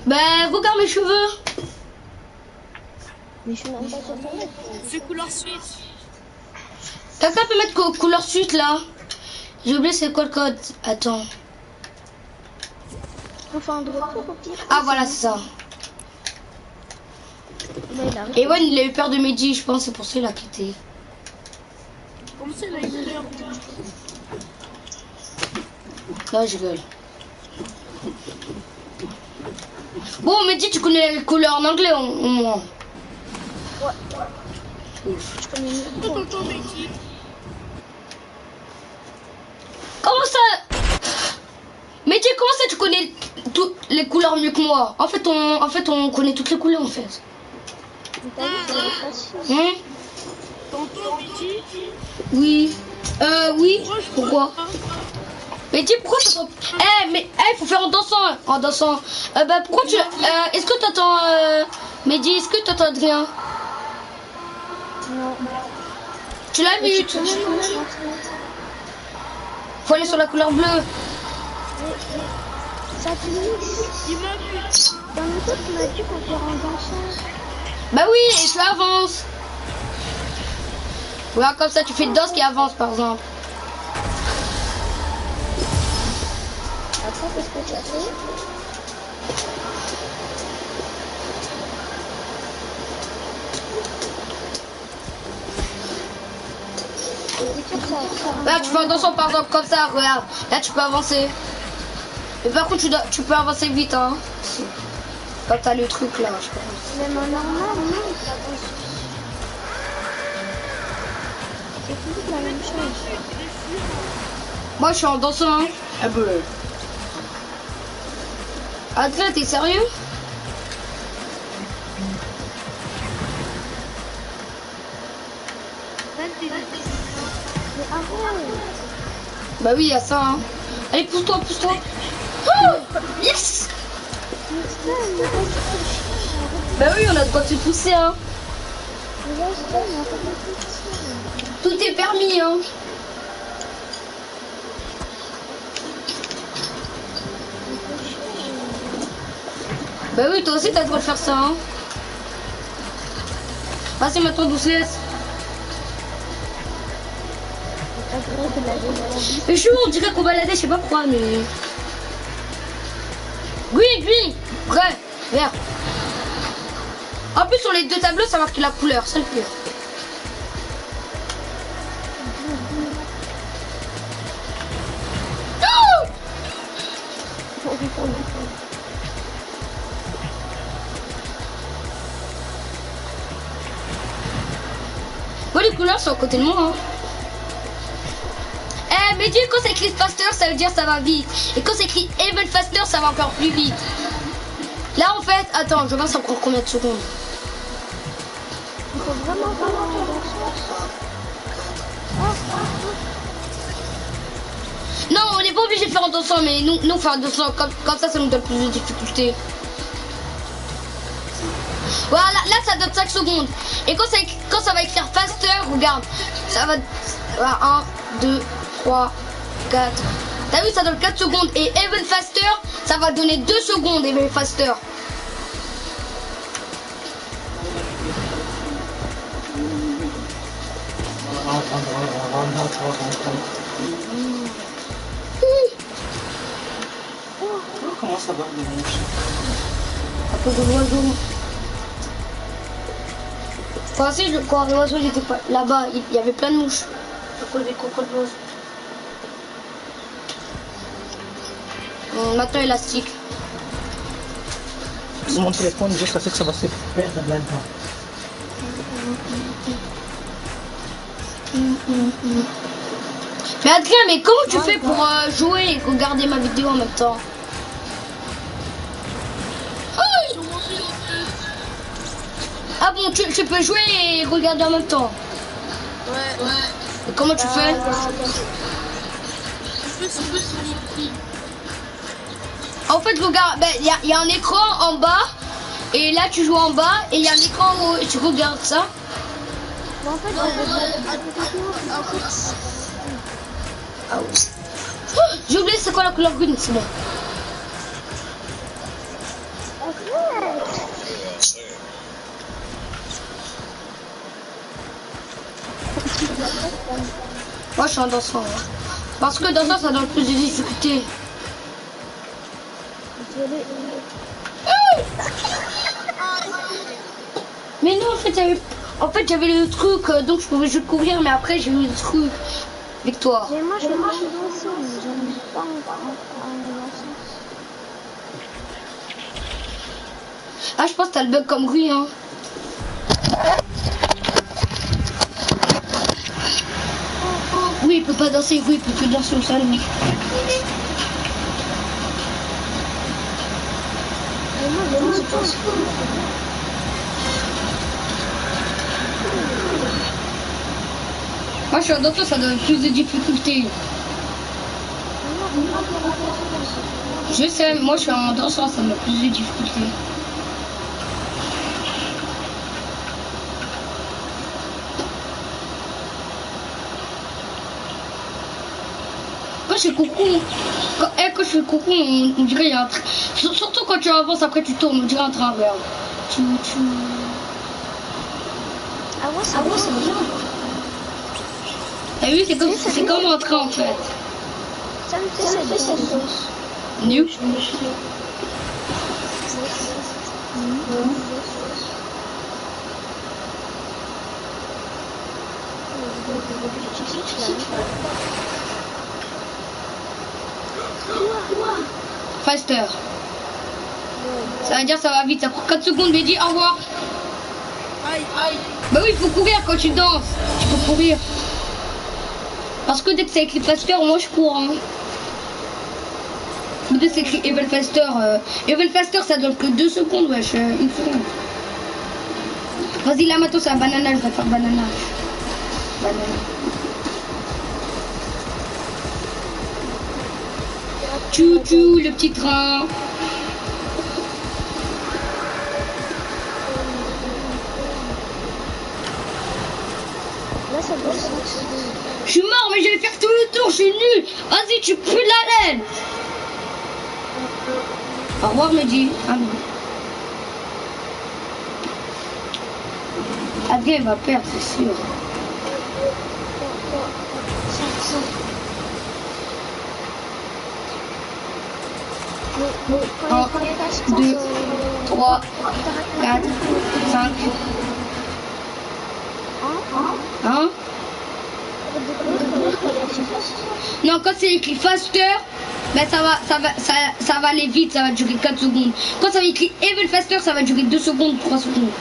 Ben, regarde mes cheveux.
Mais je suis même pas sur ton mec.
C'est couleur suisse.
Quelqu'un peut mettre couleur suite là? J'ai oublié c'est quoi le code. Attends.
Enfin, de retour au pire.
Ah voilà, c'est ça. Ewan il a eu peur de Mehdi, je pense, c'est pour ça qu'il a quitté.
Comment c'est là, il est là?
Là, je gueule. Bon, Mehdi, tu connais les couleurs en anglais au moins.
Ouais. Je connais une
Tout le temps, Betty.
Comment ça? Mais tu comment ça tu connais toutes les couleurs mieux que moi? En fait on connaît toutes les couleurs en fait.
T'as vu, c'est facile.
Hein?
Tonton, Betty.
Oui. Oui.
Moi, je
Pourquoi? Mais dis pourquoi tu entends... mais faut faire en dansant. En dansant. Bah pourquoi tu... est-ce que t'entends... Mehdi, est-ce que t'entends Adrien?
Non.
Tu l'as vu? Faut aller sur la couleur bleue.
Ça te dit.
Il m'a vu.
Dans le temps, tu m'as dit qu'on fait en dansant.
Bah oui, et tu avances. Voilà, comme ça tu fais une danse qui avance par exemple.
Après, qu'est-ce que tu as fait?
Là tu fais en dansant par exemple comme ça, regarde. Là tu peux avancer. Mais par contre tu peux avancer vite hein. Quand t'as le truc là, je pense.
Même en normal, non, ça danse. C'est toujours la même chose.
Moi je suis en dansant hein.
Un peu.
Adrien, t'es sérieux?
Mais arrête.
Bah oui, il y a ça hein. Allez, pousse-toi, pousse-toi. Oh yes. Bah oui, on a de quoi se pousser hein. Tout est permis hein. Bah oui, toi aussi t'as le droit de faire ça hein. Vas-y maintenant doucesse. Mais je suis où, on dirait qu'on va l'aider, je sais pas pourquoi mais... Green, prêt, vert. En plus sur les deux tableaux ça marque la couleur, c'est le pire. Oh bon, les couleurs sont à côté de moi hein. Mais dis quand c'est écrit faster ça veut dire ça va vite. Et quand c'est écrit even faster ça va encore plus vite. Là en fait, attends, je vais voir ça prend combien de secondes.
Il faut vraiment pas
Non, on n'est pas obligé de faire en dansant, mais nous faire en dansant comme ça nous donne plus de difficultés. Voilà, là ça donne 5 secondes. Et quand ça va écrire faster, regarde, ça va 1, 2, 3, 4. T'as vu, ça donne 4 secondes. Et even faster, ça va donner 2 secondes, even faster.
Comment ça va les mouches?
À cause de l'oiseau. Enfin, si, quand l'oiseau il était pas là-bas, il y avait plein de mouches. À cause des crocodiles. Maintenant élastique.
Sur mon téléphone, jusqu'à ce que ça va se perdre là-dedans.
Mais Adrien, mais comment tu fais pour jouer et regarder ma vidéo en même temps? Ah bon, tu peux jouer et regarder en même temps?
Ouais.
Et comment tu fais? En fait, regarde, il y a un écran en bas, et là tu joues en bas, et il y a un écran en haut, et tu regardes ça.
Mais en fait,
Ah oui. J'ai oublié c'est quoi la couleur green, c'est bon. Moi je suis en dansant. Hein. Parce que dansant ça donne plus de difficultés. Mais non en fait j'avais le truc donc je pouvais juste courir mais après j'ai eu le truc. Victoire.
Mais moi je suis dansant, mais j'aime pas encore
Ah je pense que t'as le bug comme lui hein. peut pas danser, oui, il peut que danser au salon.
Mais moi, je danse pas.
Moi, je suis un danseur, ça donne plus de difficultés. Je sais, moi, je suis un danseur, ça donne plus de difficultés. Quand je fais coucou, quand je fais coucou, on dirait qu'il y a un train. Surtout quand tu avances, après tu tournes, on dirait un train, regarde.
Ah ouais, c'est bien.
T'as vu, c'est comme un train en fait.
Ça me fait ça.
New. Faster. Ça veut dire ça va vite, ça prend 4 secondes, mais dis au revoir.
Aïe.
Bah oui, il faut courir quand tu danses. Tu peux courir. Parce que dès que c'est écrit faster, moi je cours. Hein. Mais dès que c'est écrit Even Faster, ça donne que 2 secondes, wesh, 1 seconde. Vas-y, là maintenant c'est un banana, je vais faire banana. Tchou, le petit train.
Là, ça doit être...
Je suis mort, mais je vais faire tout le tour, je suis nul. Vas-y, tu pues la laine. Au revoir, Mehdi. Ah non. Adrien va perdre, c'est sûr. 1, 2, 3, 4, 5. Hein? Non, quand c'est écrit faster, ben ça va aller vite, ça va durer 4 secondes. Quand ça va écrit even faster, ça va durer 2 secondes, 3 secondes.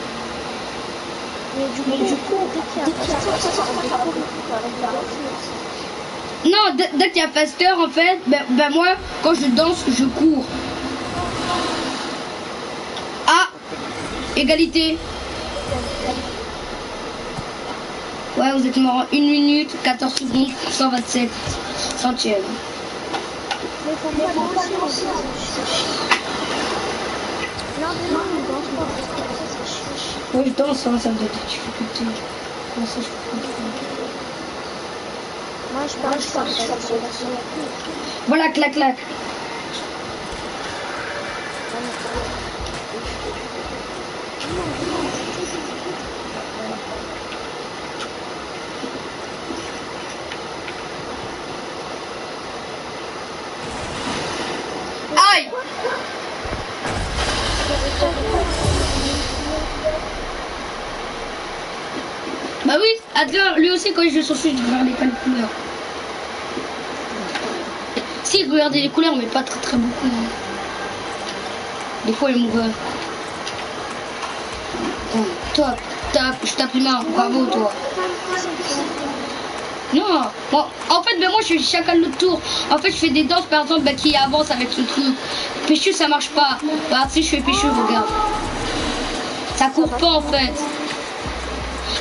Non, dès qu'il y a faster, en fait, ben moi, quand je danse, je cours. Ah, égalité. Ouais, vous êtes mort en 1 minute, 14 secondes, 127 centièmes. Oui, je danse, hein, ça me donne des difficultés. Comment ça, je peux comprendre.
Moi, je parle.
Voilà, clac, clac. Aïe! Bah oui, Adrien, lui aussi, quand il joue sur Switch, il regardait pas les couleurs. Si, il regardait les couleurs, mais pas très beaucoup. Hein. Des fois, il mourait. Bon, top, je tape une main, bravo, toi. Non, bon, en fait, ben moi, je fais chacun le tour. En fait, je fais des danses, par exemple, qui avancent avec ce truc. Péchu, ça marche pas. Bah, si je fais péchu, regarde. Ça court pas, en fait.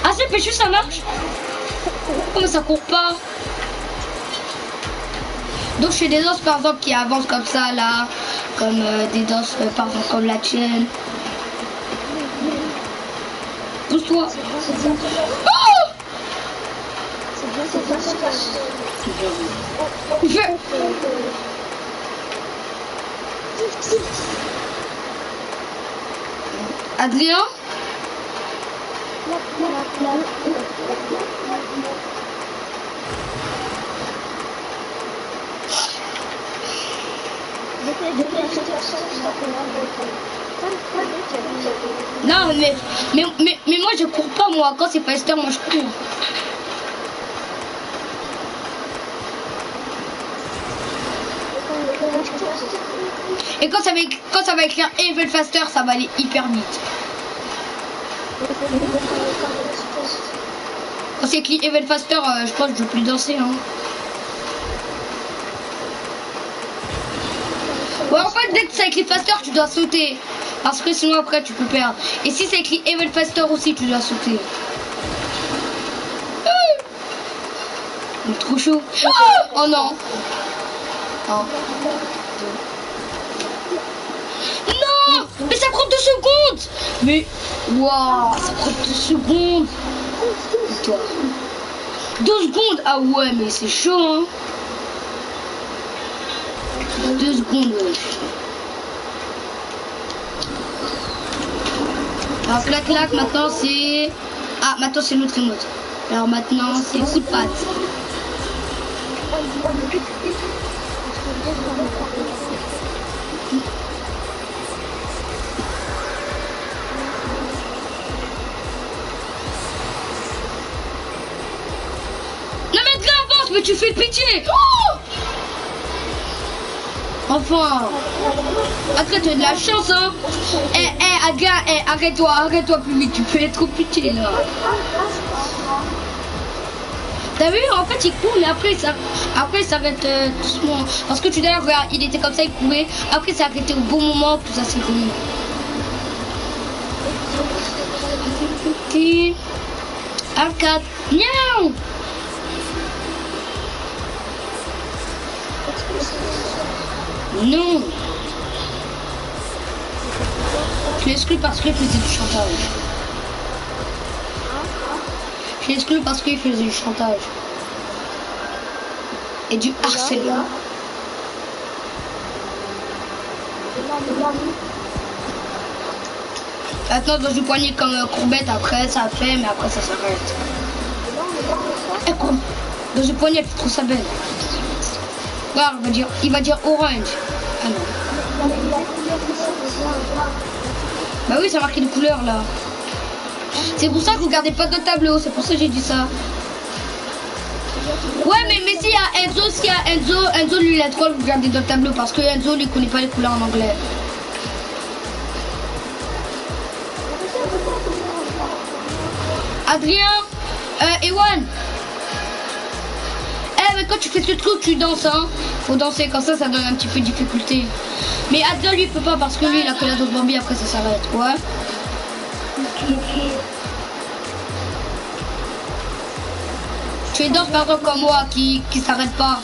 Ah, c'est péchu, ça marche? Comment ça court pas? Donc, je fais des danses, par exemple, qui avancent comme ça, là. Comme des danses, par exemple, comme la tienne. Pousse-toi. Oh! Adrien? Non, mais moi je cours pas, moi. Quand c'est faster, moi je cours. Et quand ça va écrire Even Faster, ça va aller hyper vite. Quand c'est écrit Even Faster, je pense que je peux plus danser. Hein. Dès que c'est écrit faster, tu dois sauter. Parce que sinon après tu peux perdre. Et si c'est écrit even faster aussi, tu dois sauter. Il est trop chaud. Oh non. Oh. Non. Mais ça prend 2 secondes. Mais waouh, ça prend 2 secondes. Et toi 2 secondes. Ah ouais, mais c'est chaud hein. 2 secondes. Ouais. Alors clac clac, maintenant c'est... Ah, maintenant c'est l'autre remote. Alors maintenant c'est coup de patte. Non mais Adrien avance, mais tu fais pitié. Oh, enfin. Adrien, tu as de la chance hein. Adrien, arrête-toi plus vite, tu fais trop pitié là. T'as vu, en fait il court mais après il s'arrête doucement. Parce que tout à l'heure, regarde, il était comme ça, il courait. Après il s'est arrêté au bon moment, tout ça c'est connu. Ok. Arcade. Miaou. Non. Je l'exclus parce qu'il faisait du chantage. Je l'exclus parce qu'il faisait du chantage. Et du harcèlement. Maintenant dans du poignet comme courbette, après ça fait, mais après ça s'arrête. Et quoi? Dans du poignet, tu trouves ça belle. Regarde, il va dire orange. Ah non. Bah oui, ça marque une couleur là. C'est pour ça que vous gardez pas de tableau, c'est pour ça que j'ai dit ça. Ouais, mais s'il y a Enzo, lui il a trop vous gardez d'autres tableaux parce que Enzo lui connaît pas les couleurs en anglais. Adrien, Ewan. Mais quand tu fais ce truc, tu danses, hein. Faut danser, comme ça donne un petit peu de difficulté. Mais Adrien lui il peut pas parce que lui il a que la dose Bambi, après ça s'arrête, ouais. Tu fais danse par exemple comme moi qui s'arrête pas.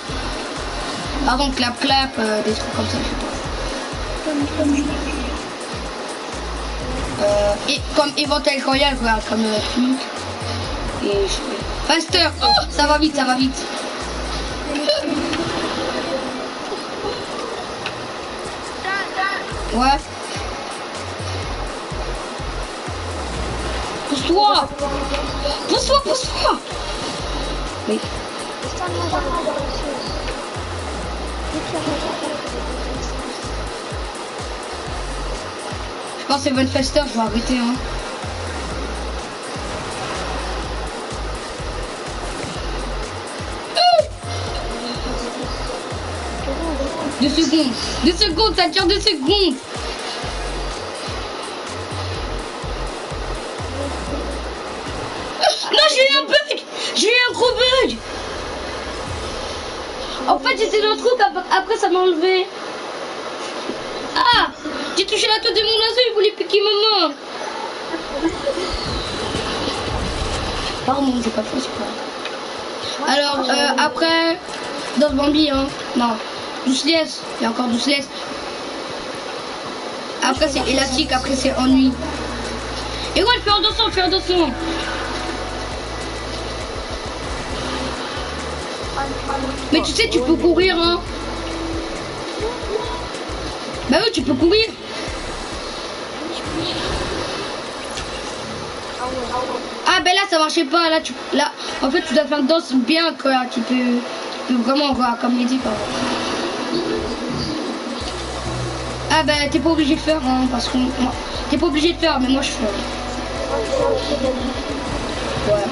Par exemple clap clap, des trucs comme ça, je sais pas. Et comme Éventail Royal, regarde, comme truc. Et je fais faster. Oh, ça va vite, ça va vite. Ouais. Pousse-toi. Pousse-toi, pousse-toi. Oui. Je pense que c'est Von Fester, je vais arrêter hein. Deux secondes, ça tire 2 secondes. Non, j'ai eu un bug. J'ai eu un gros bug. En fait, j'étais dans le trou, après ça m'a enlevé. Ah, j'ai touché la tête de mon oiseau, il voulait piquer maman. Pardon, j'ai pas fait, c'est pas. Alors, après, dans ce Bambi, hein. Non, douceless, il y a encore douceless. Après, c'est élastique, après, c'est ennui. Et ouais, fais attention, fais attention. Mais tu sais, tu peux courir, hein. Bah oui, tu peux courir. Ah ben là ça marchait pas, là en fait tu dois faire une danse bien quoi, tu peux vraiment voir comme il dit quoi. Ah ben t'es pas obligé de faire hein, parce que t'es pas obligé de faire mais moi je fais. Ouais.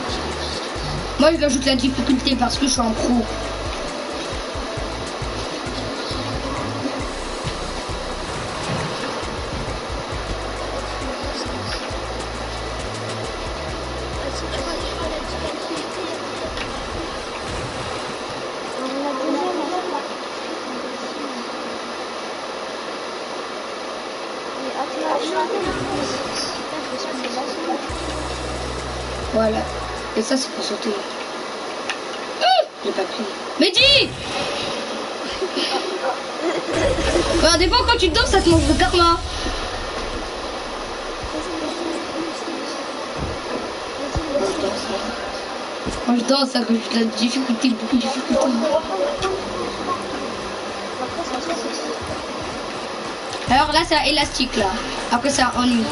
Moi je ajoute la difficulté parce que je suis un pro. Voilà. Et ça, c'est pour sauter. J'ai pas pris. Mehdi! Regardez pas quand tu danses, ça te mange de karma. Moi je danse à cause de la difficulté, beaucoup de difficulté. Alors là, c'est un élastique là. Après, c'est un ennui.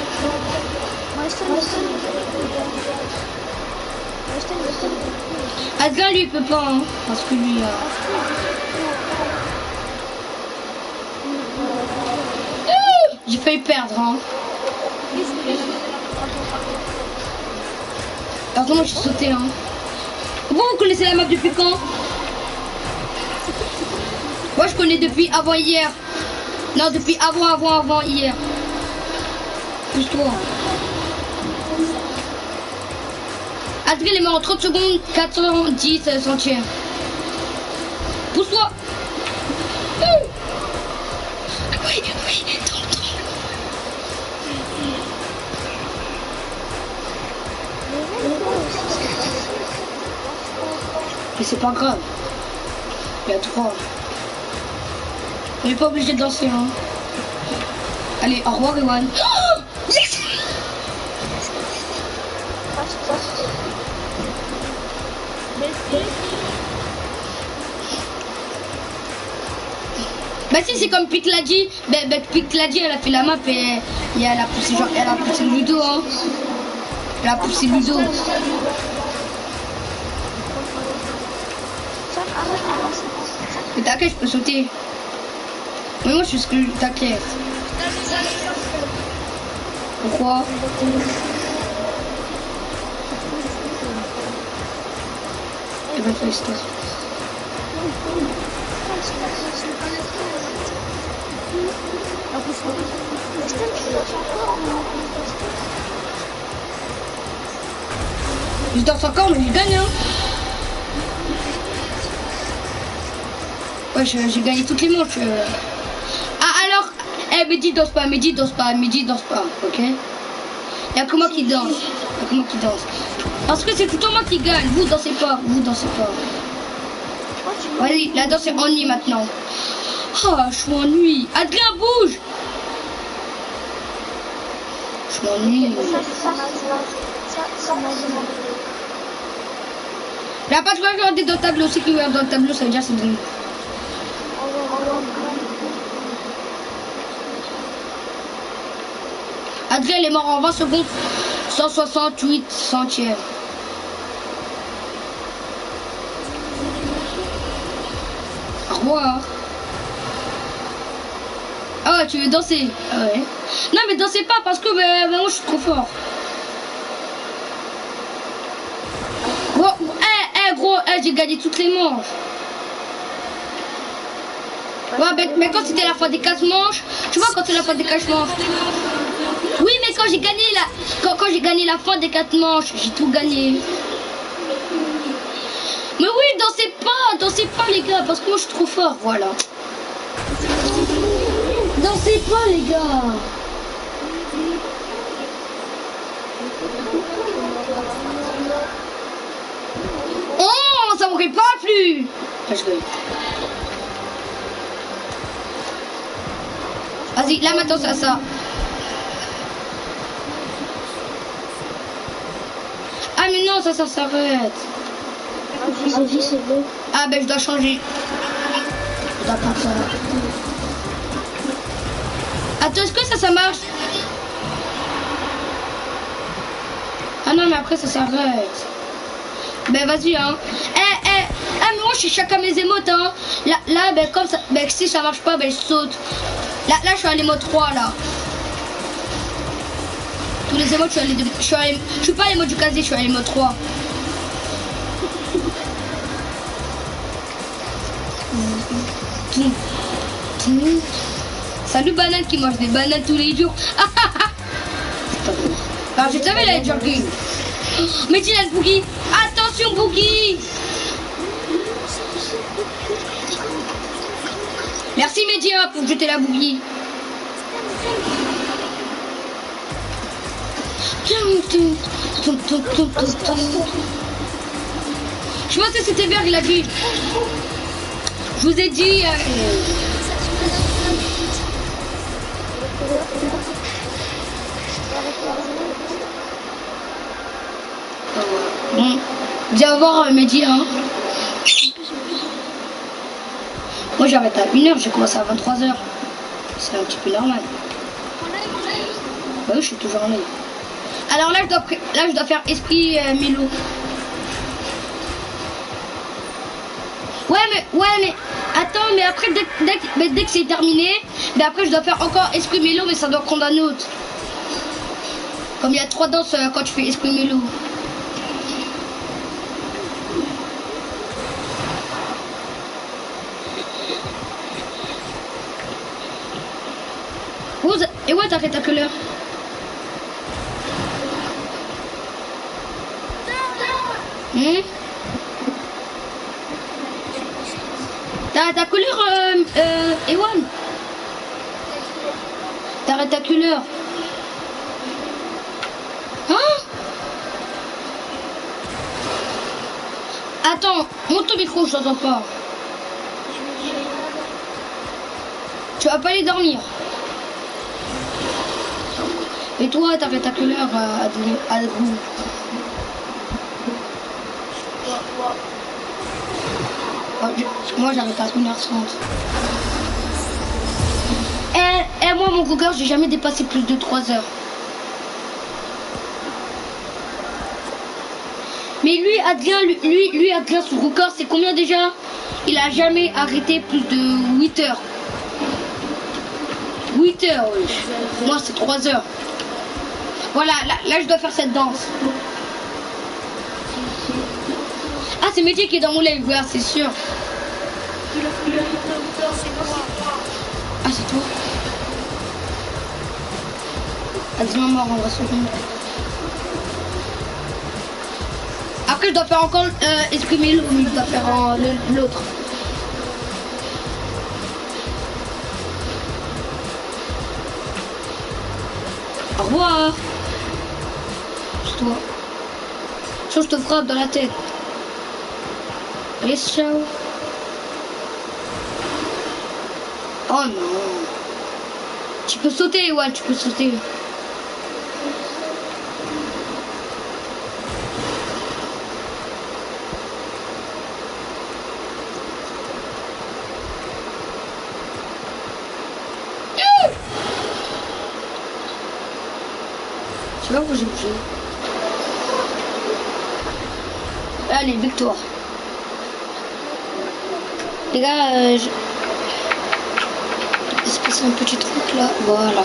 Adrien, lui, il peut pas, hein, parce que lui. J'ai failli perdre, hein. Alors, moi, je suis sauté, hein. Vous connaissez la map depuis quand? Moi, je connais depuis avant hier. Non, depuis avant hier. Pousse-toi. Adrien est mort en 30 secondes, 410 centièmes. Pousse-toi. Oui, mais c'est pas grave. Il y a 3. On n'est pas obligé de danser, hein. Allez, au revoir, Ewan. Oh yes. Bah si, c'est comme Pic l'a dit. Pic l'a dit, elle a fait la map et elle a poussé, genre, elle a poussé Ludo, hein. Elle a poussé Ludo. Mais t'inquiète, je peux sauter. Mais moi, je suis ce que t'inquiète. Pourquoi? Eh ben, fais ça. Je danse encore, mais je gagne, hein. Ouais, j'ai gagné toutes les manches. Ah, alors, Mehdi danse pas, Mehdi danse pas, ok? Y'a que moi qui danse. Y'a que moi qui danse. Parce que c'est tout le temps moi qui gagne. Vous dansez pas, Vas-y, la danse est ennui maintenant. Ah, je m'ennuie. Adrien, bouge. Je m'ennuie. Là, pas de regarder dans le tableau. C'est qui regarde dans le tableau, ça veut dire c'est bon. Adrien, est mort en 20 secondes. 168 centièmes. Au revoir. Ah ouais, tu veux danser? Ah ouais. Non mais dansez pas parce que moi je suis trop fort. Gros, j'ai gagné toutes les manches. Ouais, mais quand c'était la fin des 4 manches, tu vois quand c'est la fin des 4 manches. Oui, mais quand j'ai gagné quand j'ai gagné la fin des 4 manches, j'ai tout gagné. Mais oui, dansez pas les gars, parce que moi je suis trop fort, voilà. Dansez pas les gars. Oh, ça m'aurait pas plu. Vas-y, là maintenant c'est ça. Ah mais non, ça s'arrête. Ah ben je dois changer. Je dois pas ça. Attends, est-ce que ça marche? Ah non mais après ça s'arrête. Ben vas-y hein. Mais moi je suis chacun mes émotes hein. Là ben comme ça, ben si ça marche pas ben je saute. Là je suis à l'émote 3 là. Tous les émotes je suis pas à l'émote du casier, je suis à l'émote 3. Salut banane qui mange des bananes tous les jours. Alors je savais la jogging. Mais tu l'as le boogie. Attention boogie. Merci Média pour jeter la bougie. Je pensais que c'était vert, il a dit. Je vous ai dit. Bon, viens voir Mehdi, hein. Moi j'arrête à 1h, j'ai commencé à 23h. C'est un petit peu normal. Ouais, je suis toujours en live. Alors là je dois faire esprit Milo. Ouais mais attends, mais après dès que c'est terminé, mais après je dois faire encore esprit Milo, mais ça doit prendre un autre. Comme il y a 3 danses quand tu fais esprit Milo. Et ouais, t'arrêtes à quelle heure? T'as quelle heure, Ewan? T'arrêtes à quelle heure? Hein? Attends, monte ton micro, je t'entends pas. Tu vas pas aller dormir. Et toi, t'arrêtes à quelle heure, Adrien? Moi, j'arrête à 1h30. Et moi, mon record, j'ai jamais dépassé plus de 3 heures. Mais lui, Adrien, Adrien, son record, c'est combien déjà? Il a jamais arrêté plus de 8 heures. 8 heures, oui. Moi, c'est 3 heures. Voilà, là, je dois faire cette danse. Ah, c'est Mehdi qui est dans mon live, ouais, c'est sûr. Ah, c'est toi. Vas-y, maman, on va se faire. Après, je dois faire encore exprimer l'autre, je dois faire l'autre. Au revoir. C'est toi. Je te frappe dans la tête. Allez, ciao. Oh non. Tu peux sauter, ouais, tu peux sauter. Tu vois où j'ai bougé. Allez, victoire. Les gars, il se passe un petit truc là. Voilà.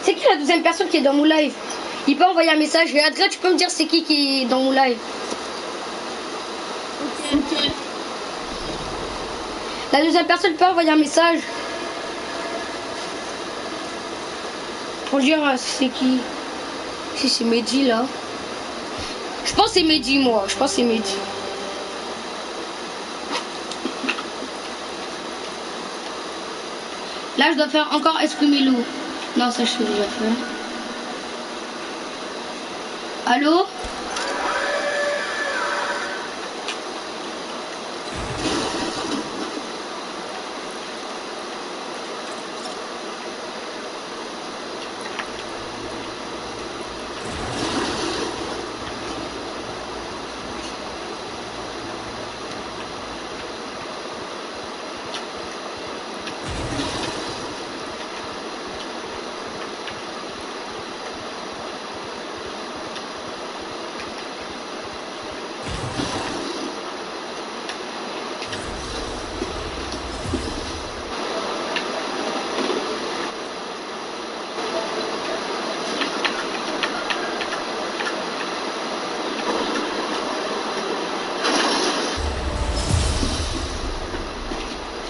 C'est qui la deuxième personne qui est dans mon live? Il peut envoyer un message. Et Adrien, tu peux me dire c'est qui est dans mon live?
Ok.
La deuxième personne peut envoyer un message pour dire c'est qui. Si c'est Mehdi là. Je pense que c'est Mehdi, moi. Je pense que c'est Mehdi. Là, je dois faire encore exprimer l'eau. Non, ça je l'ai déjà fait. Allô?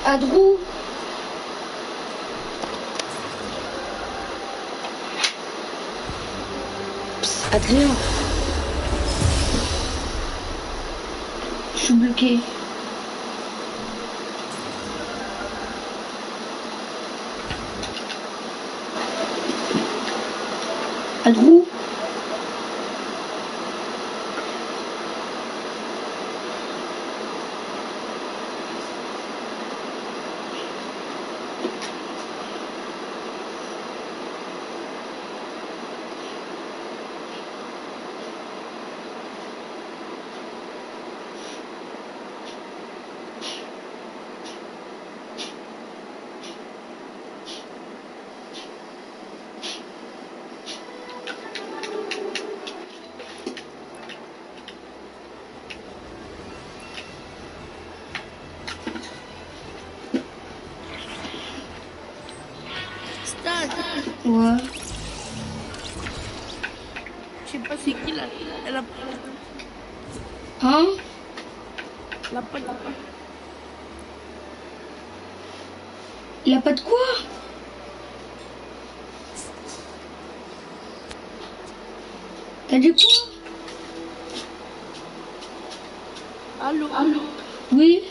Adrou. Psst, Adrien. Je suis bloqué. Adrou.
Stade.
Ouais.
Je sais pas c'est qui là. Elle a pas.
Hein?
Elle a pas.
Il a pas de quoi? T'as dit quoi?
Allô.
Oui.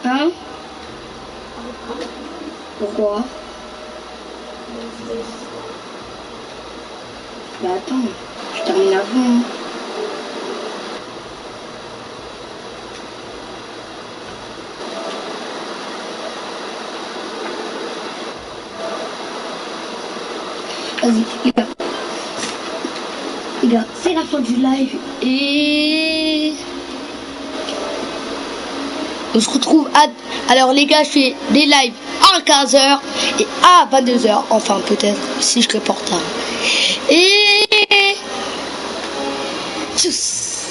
Hein? Pourquoi? Bah attends, je termine avant. Vas-y, les gars. Les gars, c'est la fin du live et on se retrouve à... Alors les gars, je fais des lives à 15h et à 22h. Enfin peut-être si je réponds tard. Et... Tchuss.